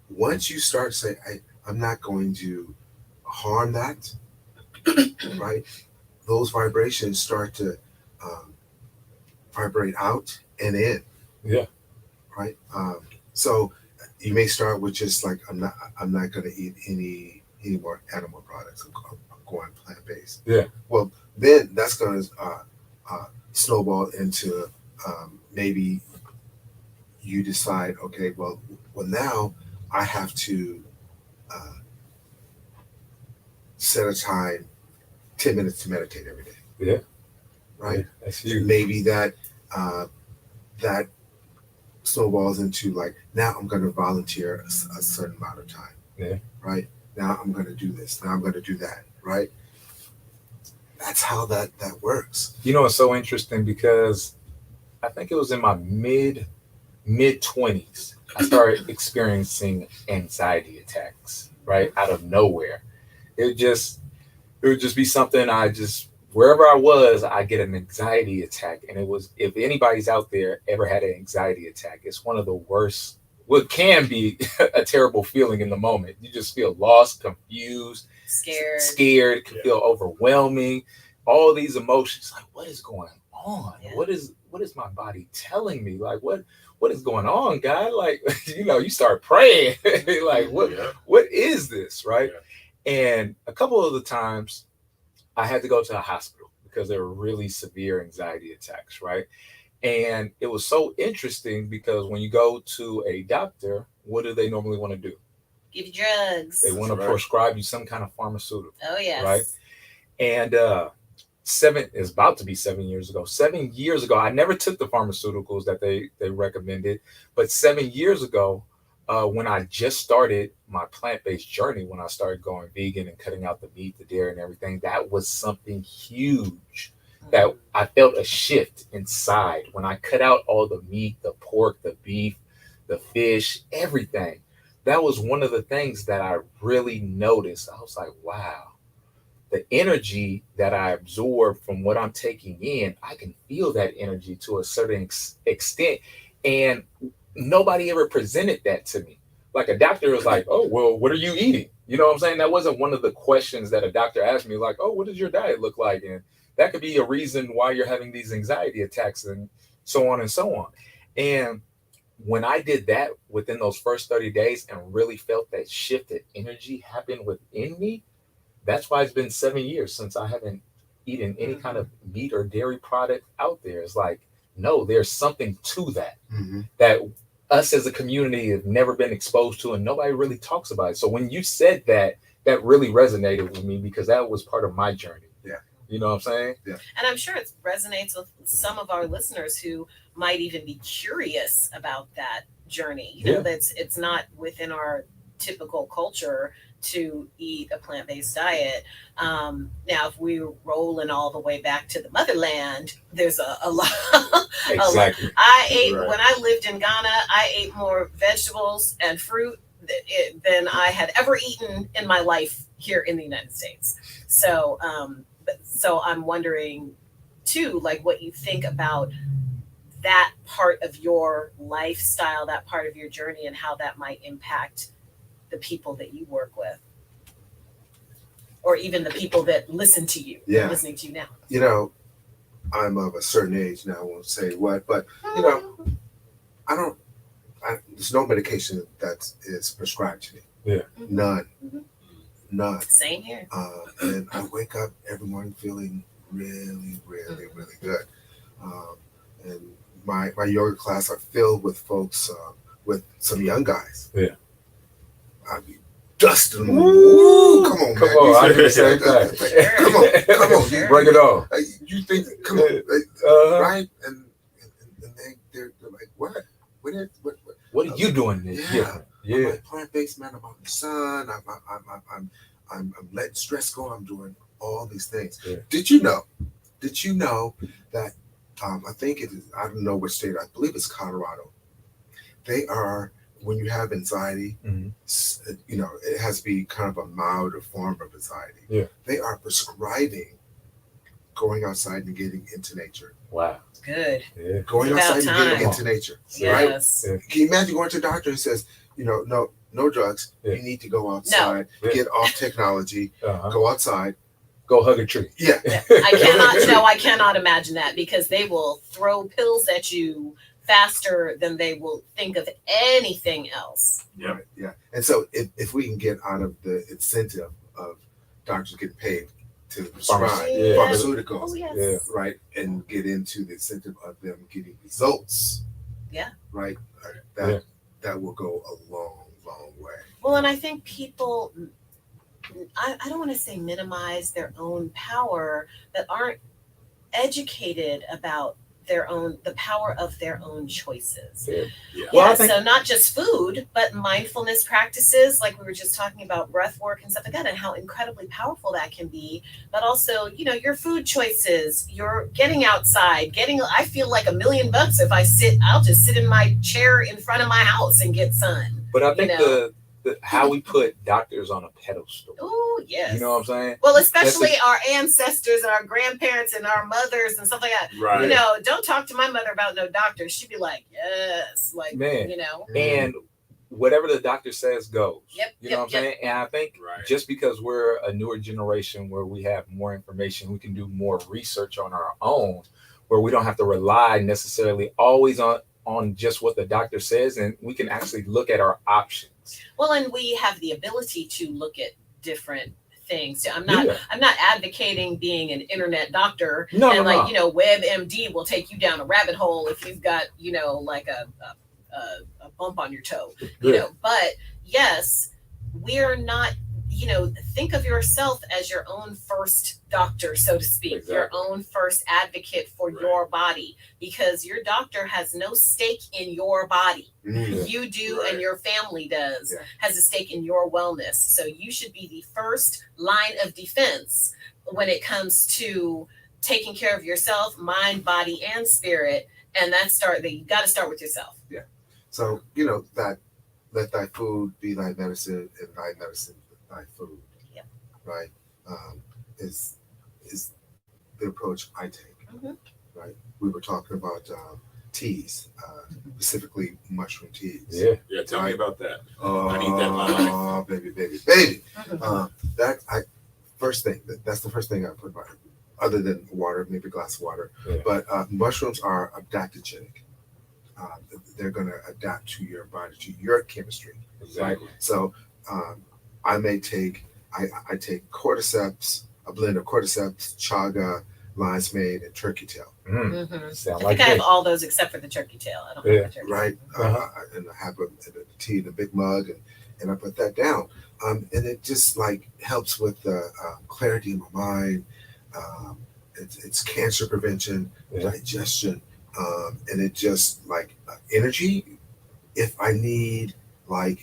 Once you start saying, I'm not going to harm that, right? Those vibrations start to vibrate out and in. Yeah. Right. So you may start with just like, I'm not going to eat any more animal products. I'm going plant-based. Yeah. Well, then that's going to snowball into maybe you decide, okay, well now I have to set a time, 10 minutes to meditate every day. Yeah. Right. Yeah, that's huge. Maybe that snowballs into like, now I'm going to volunteer a certain amount of time. Yeah. Right. Now I'm going to do this. Now I'm going to do that. Right. That's how that works. It's so interesting because I think it was in my mid 20s, I started experiencing anxiety attacks, right? Out of nowhere. It would just be something wherever I was, I get an anxiety attack. And it was, if anybody's out there ever had an anxiety attack, it's one of the worst, what can be a terrible feeling in the moment. You just feel lost, confused, scared, can feel overwhelming, all these emotions. Like, what is going on? Yeah. What is my body telling me? Like, what is going on, God? Like, you start praying. Like, what is this, right? Yeah. And a couple of the times I had to go to a hospital because they were really severe anxiety attacks, right? And it was so interesting because when you go to a doctor, what do they normally want to do? Give you drugs. They want to That's right. prescribe you some kind of pharmaceutical. Oh yes. Right. And is about to be 7 years ago. 7 years ago, I never took the pharmaceuticals that they recommended, but 7 years ago, when I just started my plant-based journey, when I started going vegan and cutting out the meat, the dairy, and everything, that was something huge. That I felt a shift inside when I cut out all the meat, the pork, the beef, the fish, everything. That was one of the things that I really noticed. I was like, wow, the energy that I absorb from what I'm taking in, I can feel that energy to a certain extent. And nobody ever presented that to me. Like a doctor was like, oh, well, what are you eating? You know what I'm saying? That wasn't one of the questions that a doctor asked me, like, oh, what does your diet look like? And that could be a reason why you're having these anxiety attacks and so on and so on. And when I did that within those first 30 days and really felt that shift of energy happen within me, that's why it's been 7 years since I haven't eaten any kind of meat or dairy product out there. It's like, no, there's something to that, that us as a community have never been exposed to and nobody really talks about it. So when you said that, that really resonated with me because that was part of my journey. Yeah. You know what I'm saying? Yeah. And I'm sure it resonates with some of our listeners who might even be curious about that journey. You know, that's it's not within our typical culture to eat a plant-based diet. Now, if we rolling all the way back to the motherland, there's a lot. Exactly. When I lived in Ghana, I ate more vegetables and fruit than I had ever eaten in my life here in the United States. So, so I'm wondering too, like what you think about that part of your lifestyle, that part of your journey, and how that might impact the people that you work with, or even the people that listen to you, listening to you now. You know, I'm of a certain age now. I won't say what, but you know, there's no medication that is prescribed to me. Yeah. None. Mm-hmm. None. Same here. And I wake up every morning feeling really, really, really good. And my yoga class are filled with folks, with some young guys. Yeah. I be dusting them. Ooh, come on, man. I do the same thing. Come on. You bring it on. You think, come on, right? And they're like, what? What are you doing this different? I'm like plant-based, man. I'm out in the sun. I'm letting stress go. I'm doing all these things. Yeah. Did you know that I think it is, I don't know which state, I believe it's Colorado. They are, when you have anxiety, you know, it has to be kind of a milder form of anxiety. Yeah. They are prescribing going outside and getting into nature. Wow. Good. Yeah. Going It's outside about and getting time. into nature. Yes. Right? Can you imagine going to a doctor who says, you know, no drugs. Yeah. You need to go outside, No. get off technology, go outside. Go hug a tree. Yeah. I cannot imagine that, because they will throw pills at you faster than they will think of anything else. Yeah. Right, yeah. And so if we can get out of the incentive of doctors getting paid to prescribe Yeah. pharmaceuticals, Oh, yes. Yeah. right, and get into the incentive of them getting results. Yeah. Right. That will go a long, long way. Well, and I think people, I don't want to say minimize their own power, but aren't educated about the power of their own choices. Yeah. Yeah. Well, I think- So not just food, but mindfulness practices, like we were just talking about breath work and stuff like that, and how incredibly powerful that can be. But also, you know, your food choices, your getting outside, I feel like $1,000,000 if I'll just sit in my chair in front of my house and get sun. But I think You know? how we put doctors on a pedestal. Oh, yes. You know what I'm saying? Well, especially our ancestors and our grandparents and our mothers and stuff like that. Right. You know, don't talk to my mother about no doctor. She'd be like, yes, like, Man. you know. And whatever the doctor says goes. Yep, You know what I'm saying? And I think Right. just because we're a newer generation where we have more information, we can do more research on our own, where we don't have to rely necessarily always on just what the doctor says, and we can actually look at our options. Well, and we have the ability to look at different things too. I'm Yeah. not advocating being an internet doctor No, and no, like, no. you know, WebMD will take you down a rabbit hole if you've got, you know, like a bump on your toe, you Yeah. know. But yes, we're not, you know, think of yourself as your own first doctor, so to speak, your Exactly. own first advocate for Right. your body, because your doctor has no stake in your body. Mm. You do, Right. and your family does, Yeah. has a stake in your wellness. So you should be the first line of defense when it comes to taking care of yourself, mind, body, and spirit. And you got to start with yourself. So, you know, that let thy food be thy medicine and thy medicine thy food. Yeah. Right? Is the approach I take. Mhm. Right? We were talking about teas, specifically mushroom teas. Yeah. Yeah, tell me about that. Oh, I need that in my life. baby. Mhm. That's the first thing I put by, other than water, maybe a glass of water. Yeah. But mushrooms are adaptogenic. They're going to adapt to your body, to your chemistry. Exactly. So I may take I take cordyceps, a blend of cordyceps, chaga, lion's mane, and turkey tail. Mm. Mhm. Sound I like think I have me. all those except for the turkey tail. I don't Yeah. have the turkey Right? Uh-huh. And I have a tea in a big mug, and I put that down. And it just like helps with clarity in my mind. It's cancer prevention, Yeah. digestion, and it just like energy. If I need, like,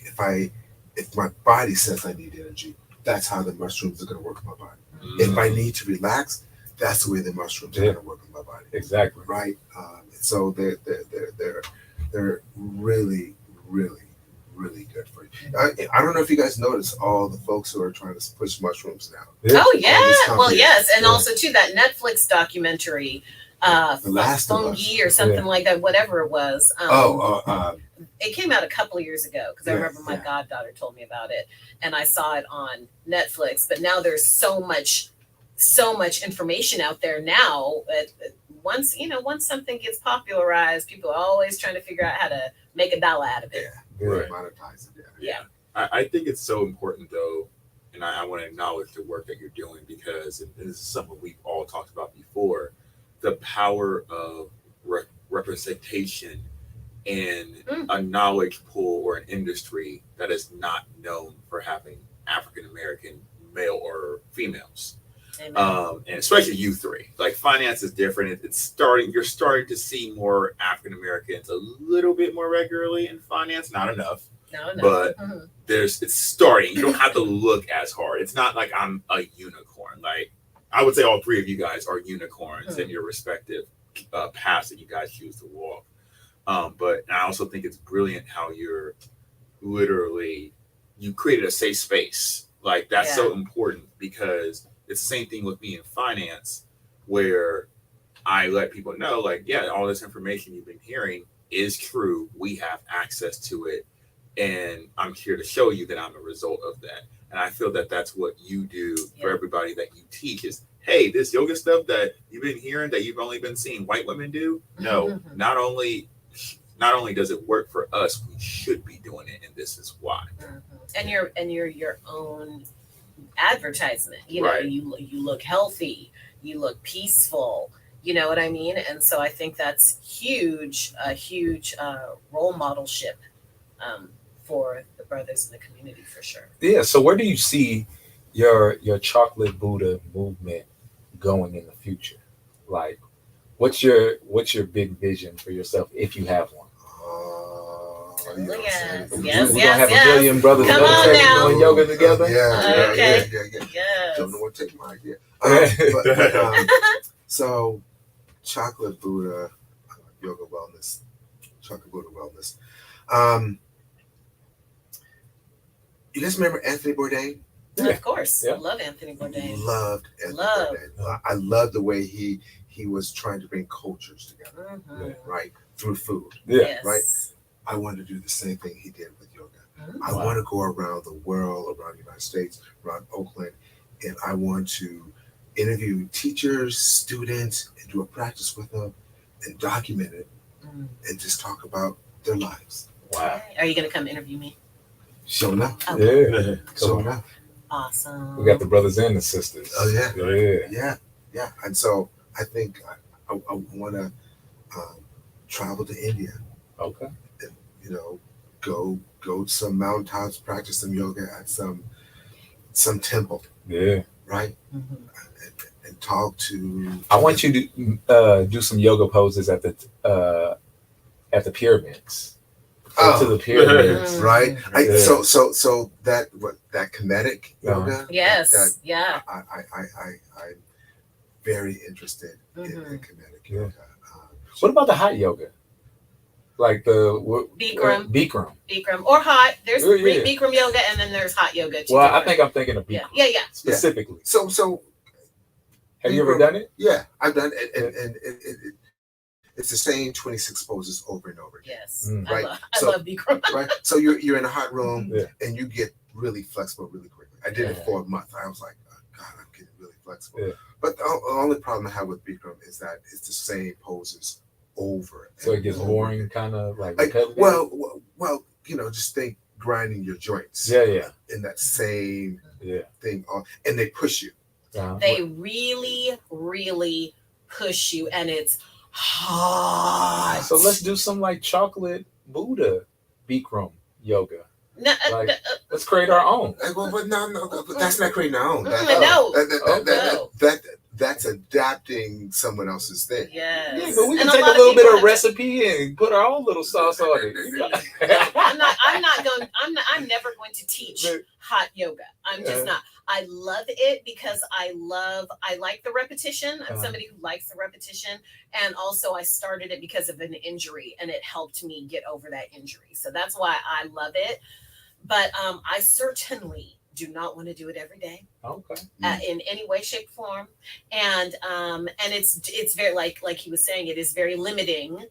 if my body says I need energy, that's how the mushrooms are going to work in my body. If I need to relax, that's the way the mushrooms are Yeah. going to work in my body. Exactly. Right? So they're really, really, really good for you. I don't know if you guys notice all the folks who are trying to push mushrooms now. Yeah. Oh these yeah, well companies. yes, and Yeah. also too that Netflix documentary, The Last of Us. Fungi or something Yeah. like that, whatever it was. It came out a couple of years ago because I Yeah, remember my yeah. goddaughter told me about it, and I saw it on Netflix. But now there's so much information out there now. Once something gets popularized, people are always trying to figure out how to make a dollar out of it. Yeah, Right. monetize it. Yeah. I think it's so important though, and I want to acknowledge the work that you're doing, because and this is something we've all talked about before, the power of representation in Mm. a knowledge pool or an industry that is not known for having African American male or females. Amen. And especially you three. Like finance is different. You're starting to see more African Americans a little bit more regularly in finance, not enough. No. but- Mhm. It's starting. You don't have to look as hard. It's not like I'm a unicorn. Like I would say all three of you guys are unicorns in your respective paths that you guys choose to walk. But I also think it's brilliant how you created a safe space. Like that's so important, because it's the same thing with me in finance, where I let people know, like, yeah, all this information you've been hearing is true. We have access to it. And I'm here to show you that I'm a result of that. And I feel that that's what you do for everybody that you teach is, hey, this yoga stuff that you've been hearing, that you've only been seeing white women do. No, Mhm. not only does it work for us, we should be doing it. And this is why. Mhm. And you're your own advertisement. You know, Right. you look healthy, you look peaceful. You know what I mean? And so I think that's a huge role modelship for the brothers in the community for sure. Yeah. So where do you see your chocolate Buddha movement going in the future? Like, what's your big vision for yourself if you have one? You know, Yes, so- yes, We're gonna have yes. a billion brothers Come on meditating, now. doing yoga together. Yeah. Yes. Don't know what to take my idea. Yeah. So, chocolate Buddha, yoga wellness, chocolate Buddha wellness. You guys remember Anthony Bourdain? Yeah. Of course. Yeah. I love Anthony Bourdain. Loved Anthony Love. Bourdain. I love the way he was trying to bring cultures together, Mhm. right, through food. Yeah. Yes. right. I want to do the same thing he did with yoga. Mhm. I want to go around the world, around the United States, around Oakland, and I want to interview teachers, students, and do a practice with them and document it Mm. and just talk about their lives. Wow. Are you going to come interview me? Show enough. Oh. Yeah. Show Cool. enough. Awesome. We got the brothers and the sisters. Oh, yeah. Yeah. Yeah. And so I think I want to travel to India. Okay. And, go to some mountaintops, practice some yoga at some temple, Yeah. right? Mhm. And talk to. I want you to do some yoga poses at the pyramids. Go to the pyramids. Right. Yeah. So that kinetic yoga. Yes. That Yeah. I'm very interested in kinetic Yeah. yoga. What about the hot yoga? Like the Bikram. Bikram. Bikram or hot. There's Yeah, yeah. Bikram yoga and then there's hot yoga. Two Well, I different- think I'm thinking of Bikram yeah. specifically. So Have you ever Bikram- done it? yeah, I've done it, and it's the same 26 poses over and over again. Yes. Mm. Right. I So- love Bikram. Right. So you're in a hot room Yeah. and you get really flexible really quickly. I did it Yeah. for a month. I was like, oh, God, I'm getting really flexible. Yeah. But the only problem I have with Bikram is that it's the same poses over. So and it gets over boring, again. kind of like Like, repetitive? well, just think grinding your joints. Yeah. In that same Yeah. thing, and they push you. They really, really push you, and it's hot. So let's do some like chocolate Buddha Bikram yoga. No, Like, let's create our own. But no, but that's not creating our own. No. That's adapting someone else's thing. yes. Yeah, but we can And take a lot little bit people of recipe and put our own little sauce on it. I'm never going to teach hot yoga. I'm just not. I love it because I like the repetition. I'm somebody who likes the repetition. And also I started it because of an injury and it helped me get over that injury. So that's why I love it. But I certainly do not want to do it every day Okay. in any way, shape, form. And it's very like he was saying, it is very limiting,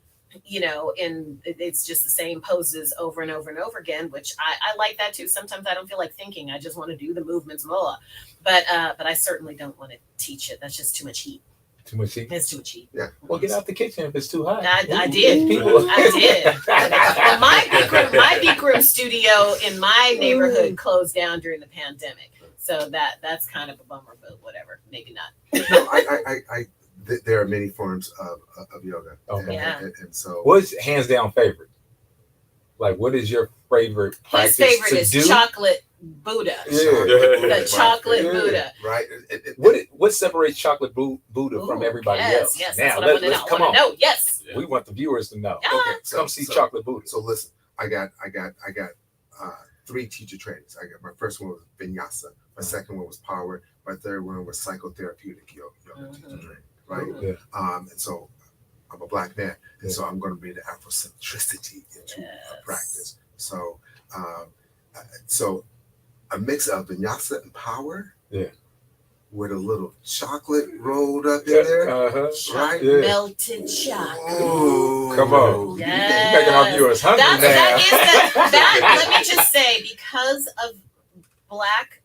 and it's just the same poses over and over and over again, which I like that too. Sometimes I don't feel like thinking. I just want to do the movements more. But I certainly don't want to teach it. That's just too much heat. Too much heat? It's too much heat. Yeah. Well, get out the kitchen if it's too hot. I did. People. I did. Well, my Bikram studio in my neighborhood closed down during the pandemic. So that's kind of a bummer, but whatever. Maybe not. No, there are many forms of yoga. Okay. Yeah. And so What's hands down favorite? Like, what is your favorite practice His favorite to is do? chocolate Buddha. Yeah. The chocolate Yeah. Buddha. Right. What separates chocolate Buddha from Ooh, everybody yes, else? Yes, Now, that's what I want to know. come I on. want to know. Yes. Yeah. We want the viewers to know. Yeah. Okay. Come see chocolate Buddha. So listen, I got 3 teacher trainings. I got my first one was vinyasa, my second one was power, my third one was psychotherapeutic yoga teacher training. Right. Yeah. And so I'm a Black man, and so I'm going to bring the Afrocentricity into Yes. practice. So, so a mix of vinyasa and power, Yeah. with a little chocolate rolled up in there, Uh-huh. right? Yeah. Melted chocolate. Ooh. Come on. Yes. You're making our viewers hungry now. Let me just say, because of Black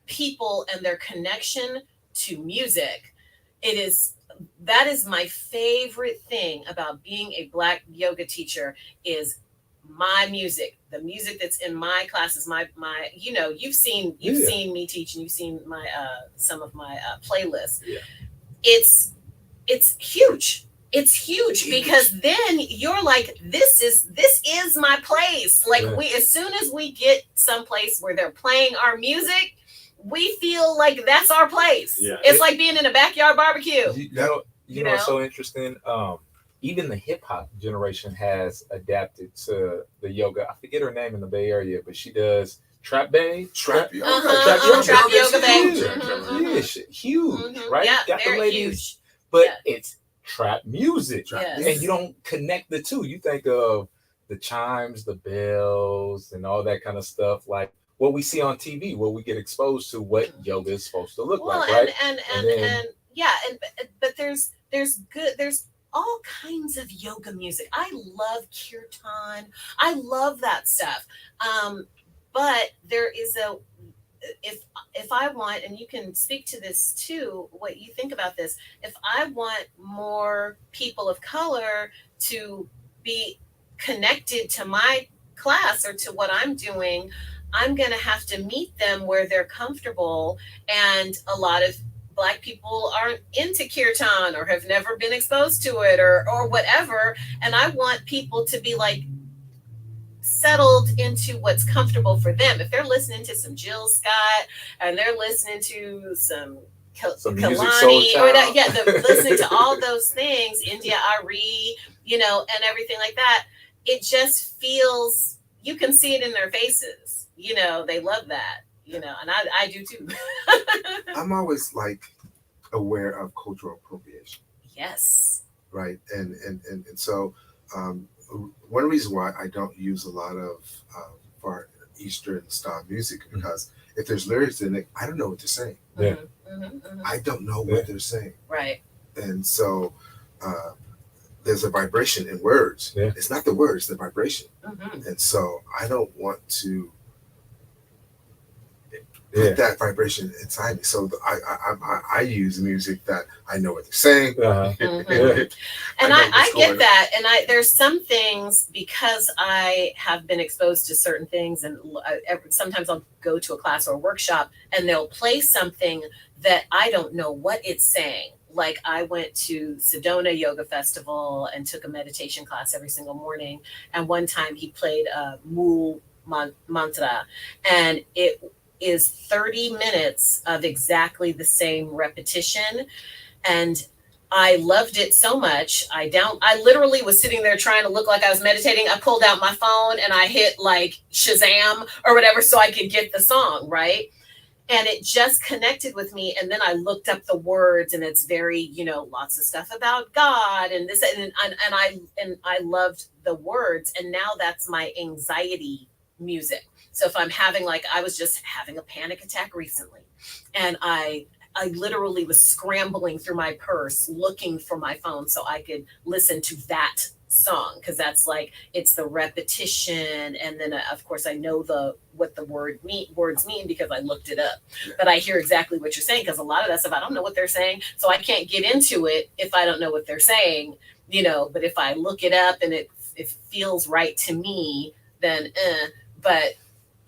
people and their connection to music, that is my favorite thing about being a Black yoga teacher is my music, the music that's in my classes, my you've seen me teach and you've seen my some of my playlists. Yeah. It's huge. It's huge because then you're like, this is my place. Like as soon as we get someplace where they're playing our music, we feel like that's our place. Yeah. It's like being in a backyard barbecue. You know what's so interesting? Even the hip hop generation has adapted to the yoga. I forget her name in the Bay Area, but she does trap yoga. Trap yoga. Trap yoga, is babe. huge. Yeah, huge, right? Yeah, Got the very ladies, huge. but Yeah. it's trap music, Yes. and you don't connect the two. You think of the chimes, the bells, and all that kind of stuff, like what we see on TV, what we get exposed to, what yoga is supposed to look like, right? But there's all kinds of yoga music. I love kirtan. I love that stuff. But there is if I want, and you can speak to this too, what you think about this, if I want more people of color to be connected to my class or to what I'm doing, I'm going to have to meet them where they're comfortable. And a lot of Black people aren't into kirtan or have never been exposed to it or whatever. And I want people to be like settled into what's comfortable for them. If they're listening to some Jill Scott and they're listening to some Musiq Kalani, Soulchild. or that, yeah, listening to all those things, India Ari, you know, and everything like that, it just feels, you can see it in their faces, you know, they love that, you know, and I do too. I'm always like aware of cultural appropriation, Yes. right? And so one reason why I don't use a lot of Far Eastern style music, because if there's lyrics in it, I don't know what they're saying. Yeah. I don't know what they're saying. Right. And so there's a vibration in words. Yeah. It's not the words, the vibration. Mhm. And so I don't want to put that vibration inside me. So I use music that I know what they're saying. Uh-huh. Mhm. And know I what's get going that. And there's some things, because I have been exposed to certain things, and sometimes I'll go to a class or a workshop and they'll play something that I don't know what it's saying. Like I went to Sedona Yoga Festival and took a meditation class every single morning. And one time he played a Mool mantra, and it is 30 minutes of exactly the same repetition. And I loved it so much. I literally was sitting there trying to look like I was meditating. I pulled out my phone and I hit like Shazam or whatever so I could get the song, right? And it just connected with me. And then I looked up the words, and it's very, you know, lots of stuff about God and this, and I loved the words. And now that's my anxiety music. So if I'm having, like, I was just having a panic attack recently, and I literally was scrambling through my purse looking for my phone so I could listen to that song, because that's like, it's the repetition, and then of course I know what the words mean because I looked it up. But I hear exactly what you're saying, because a lot of that stuff I don't know what they're saying, so I can't get into it if I don't know what they're saying, you know. But if I look it up and it feels right to me, then but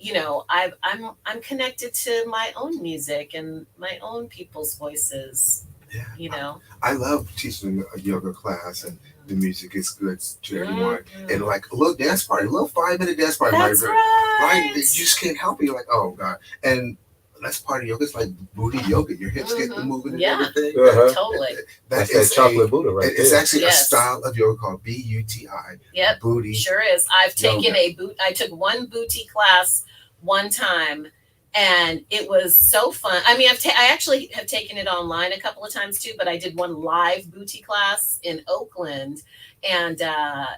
you know, I'm connected to my own music and my own people's voices. Yeah. You know, I love teaching a yoga class, and the music is good to everyone. Mhm. And like a little dance party, a little 5-minute dance party. That's right. You just can't help it. You're like, oh God. And that's part of yoga. It's like booty yoga. Your hips get the moving and Yeah. everything. Uh-huh. Totally. That's that chocolate Buddha right It's there. actually Yes. a style of yoga called BUTI. Yep. Booty. Sure is. I've taken Yoga. I took one booty class one time, and it was so fun. I mean, I actually have taken it online a couple of times too, but I did one live booty class in Oakland, and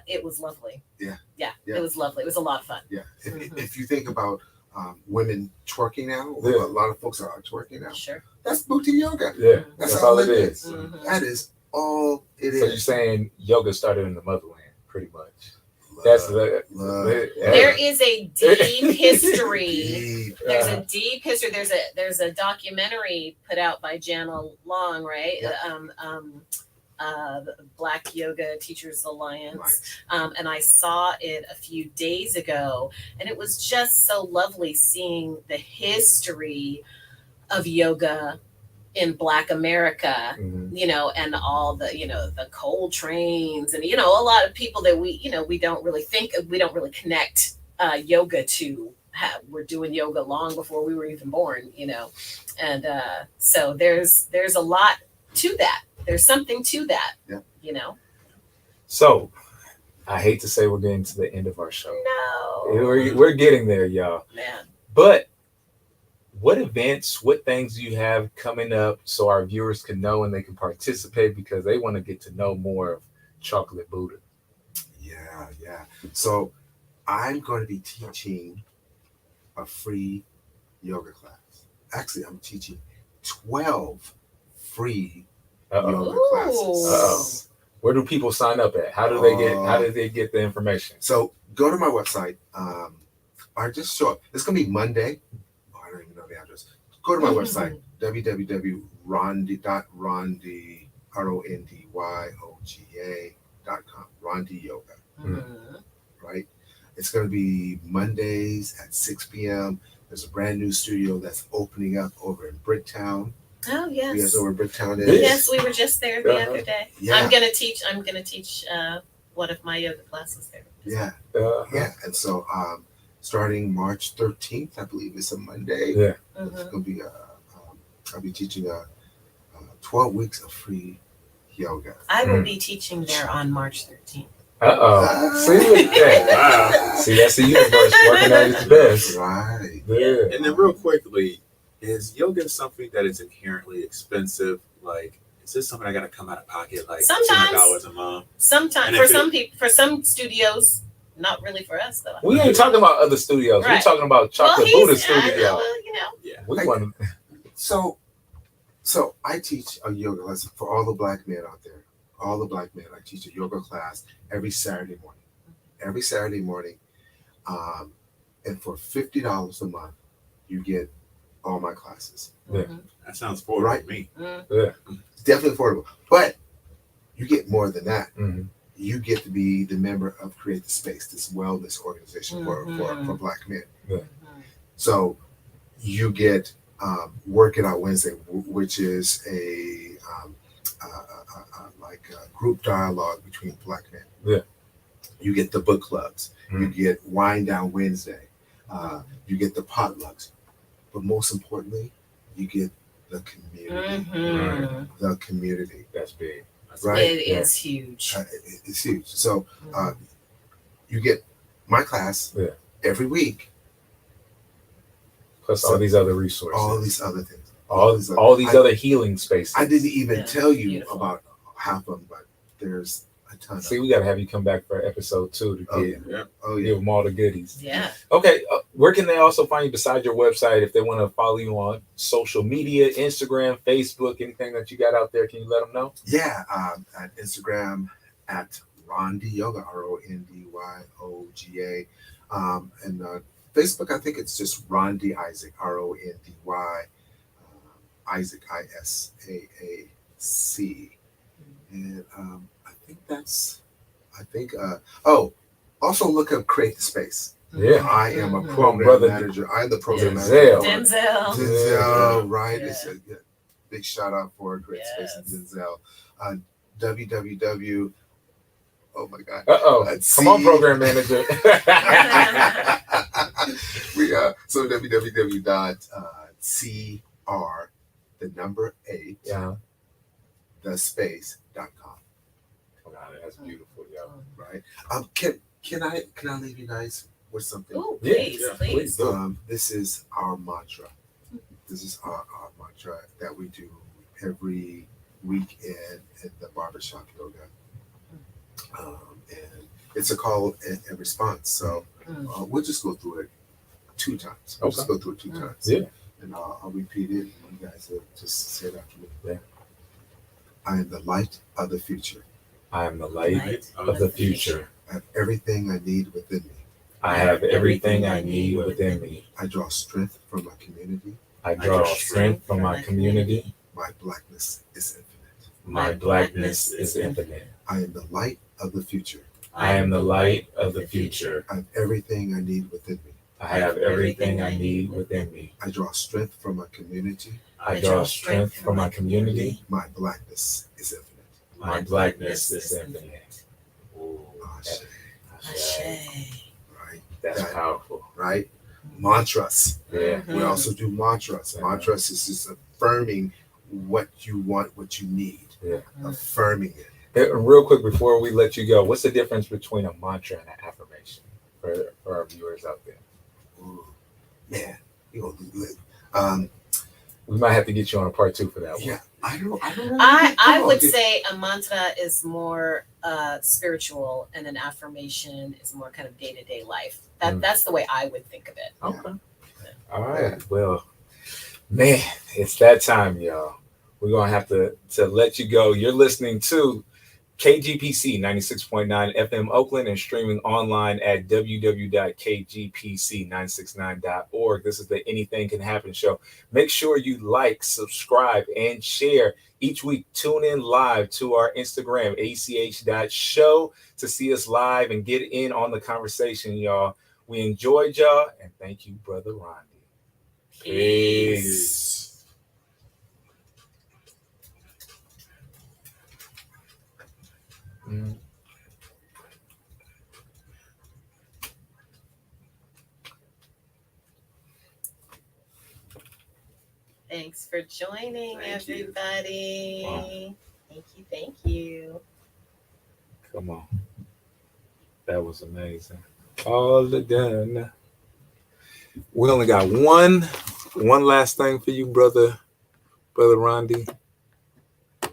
it was lovely. Yeah. It was lovely. It was a lot of fun. Yeah. Mhm. If you think about women twerking now, Yeah. a lot of folks are twerking now. Sure. That's booty yoga. Yeah, That's that's all all it it is. Mhm. That is all it So you're is. saying yoga started in the motherland, pretty much. That's the There is a deep history. Deep. There's a deep history. There's a documentary put out by Jana Long, right? The Black Yoga Teachers Alliance. Right. And I saw it a few days ago, and it was just so lovely seeing the history of yoga in Black America, Mhm. you know, and all the, you know, the Coltrane's, and, you know, a lot of people that we don't really connect yoga to. We're doing yoga long before we were even born, you know. And so there's a lot to that. There's something to that, Yeah. you know. So I hate to say we're getting to the end of our show. No. We're getting there, y'all. Man. But what events, what things do you have coming up so our viewers can know and they can participate, because they want to get to know more of Chocolate Buddha? Yeah. So I'm going to be teaching a free yoga class. Actually, I'm teaching 12 free yoga Ooh. classes. Where do people sign up at? How do they get the information? So go to my website, or just show up. It's gonna be Monday. Oh, I don't even know the address. Go to my website, www.rondyoga.com. Rondi Yoga, Mhm. right? It's going to be Mondays at 6 p.m. There's a brand new studio that's opening up over in Bricktown. Oh You guys yes. know where Bricktown is? Yes, we were just there the Uh-huh. other day. Yeah. I'm gonna teach one of my yoga classes there. Yeah, Uh, yeah. And so starting March 13th, I believe it's a Monday. Yeah. It's Mhm. going to be I'll be teaching 12 weeks of free yoga. I will be teaching there on March 13th. See, look at that. Wow. See, that's the universe working at its best. Right. Yeah. And then real quickly, is yoga something that is inherently expensive? Like, is this something I gotta come out of pocket like Sometimes. $200 a month? Sometimes And for if some people, for some studios, not really for us though. We ain't talking about other studios. We're Right. talking about Chocolate he's- Buddha Studio. well, you know. Yeah. We want to. So I teach a yoga lesson for all the black men out there. All the black men. I teach a yoga class every Saturday morning. Every Saturday morning. And for $50 a month, you get all my classes. Yeah. Mhm. That sounds affordable Right. to me. It's definitely affordable. But you get more than that. Mhm. You get to be the member of Create the Space, this wellness organization for black men. Mhm. So you get Work It Out Wednesday, which is like a group dialogue between black men. Yeah. You get the book clubs. You Mhm. get Wind Down Wednesday. You get the potlucks. But most importantly, you get the community. Mhm. The community. That's big. Right. It is huge. It's huge. So you get my class Yeah. every week. Plus all these other resources. All these other things. all these these other healing spaces. I didn't even Yeah, tell you beautiful. about half of them, but there's a ton of See, them. we got to have you come back for episode 2 to Oh, get, Yeah. Oh give yeah. them all the goodies. Yeah. Okay, where can they also find you besides your website if they want to follow you on social media, Instagram, Facebook, anything that you got out there? Can you let them know? Yeah. At Instagram at Rondi Yoga, RONDYOGA. And Facebook, I think it's just Rondi Isaac, RONDY Isaac ISAAC. And I think also look up Create the Space. Yeah. I am a Mhm. program Brother manager. I'm the program Denzel. manager. Denzel. Denzel, right? Yeah. It's a big shout out for Create Space and Yes. Denzel. www. Oh my God. Let's Come on, see. program manager. We so www.cr the number 8 Yeah. the space.com. Wow, that's beautiful, yo. Right. Can I leave you guys with something? Oh, Yeah, please, yeah, please. please do. This is our mantra. This is our mantra that we do every week in the barbershop yoga. And it's a call and response. So we'll just go through it 2 times. We'll just go through it 2 times. Yeah. And I'll repeat it. And you guys just say it after me. Yeah. I am the light of the future. I am the light Right. of the future. I have everything I need within me. I have everything I need within me. I draw strength from my community. I draw strength from my community. My blackness is infinite. My blackness is infinite. I am the light of the future. I am the light of the future. I have everything I need within me. I have everything I need within me. I draw strength from my community. I draw strength from my community. My blackness is infinite. My blackness is infinite. Ooh, Ashe. Ashe. Right? that's That- powerful. Right? Mantras. Yeah. We also do mantras. Yeah. Mantras is just affirming what you want, what you need. Yeah. Affirming it. Hey, real quick before we let you go, what's the difference between a mantra and an affirmation for our viewers out there? Ooh, man, We might have to get you on a part 2 for that one. yeah. I don't know. I would say a mantra is more spiritual and an affirmation is more kind of day-to-day life. That's the way I would think of it. Okay. All right. Well, man, it's that time, y'all. We're gonna have to let you go. You're listening to KGPC 96.9 FM Oakland and streaming online at www.kgpc969.org. This is the Anything Can Happen show. Make sure you like, subscribe, and share. Each week, tune in live to our Instagram, ach.show, to see us live and get in on the conversation, y'all. We enjoyed y'all, and thank you, Brother Rondi. Peace. Mm. Thanks for joining, Thank you. everybody. Wow. Thank you. Come on. That was amazing. All again. We only got one last thing for you, brother Rondi.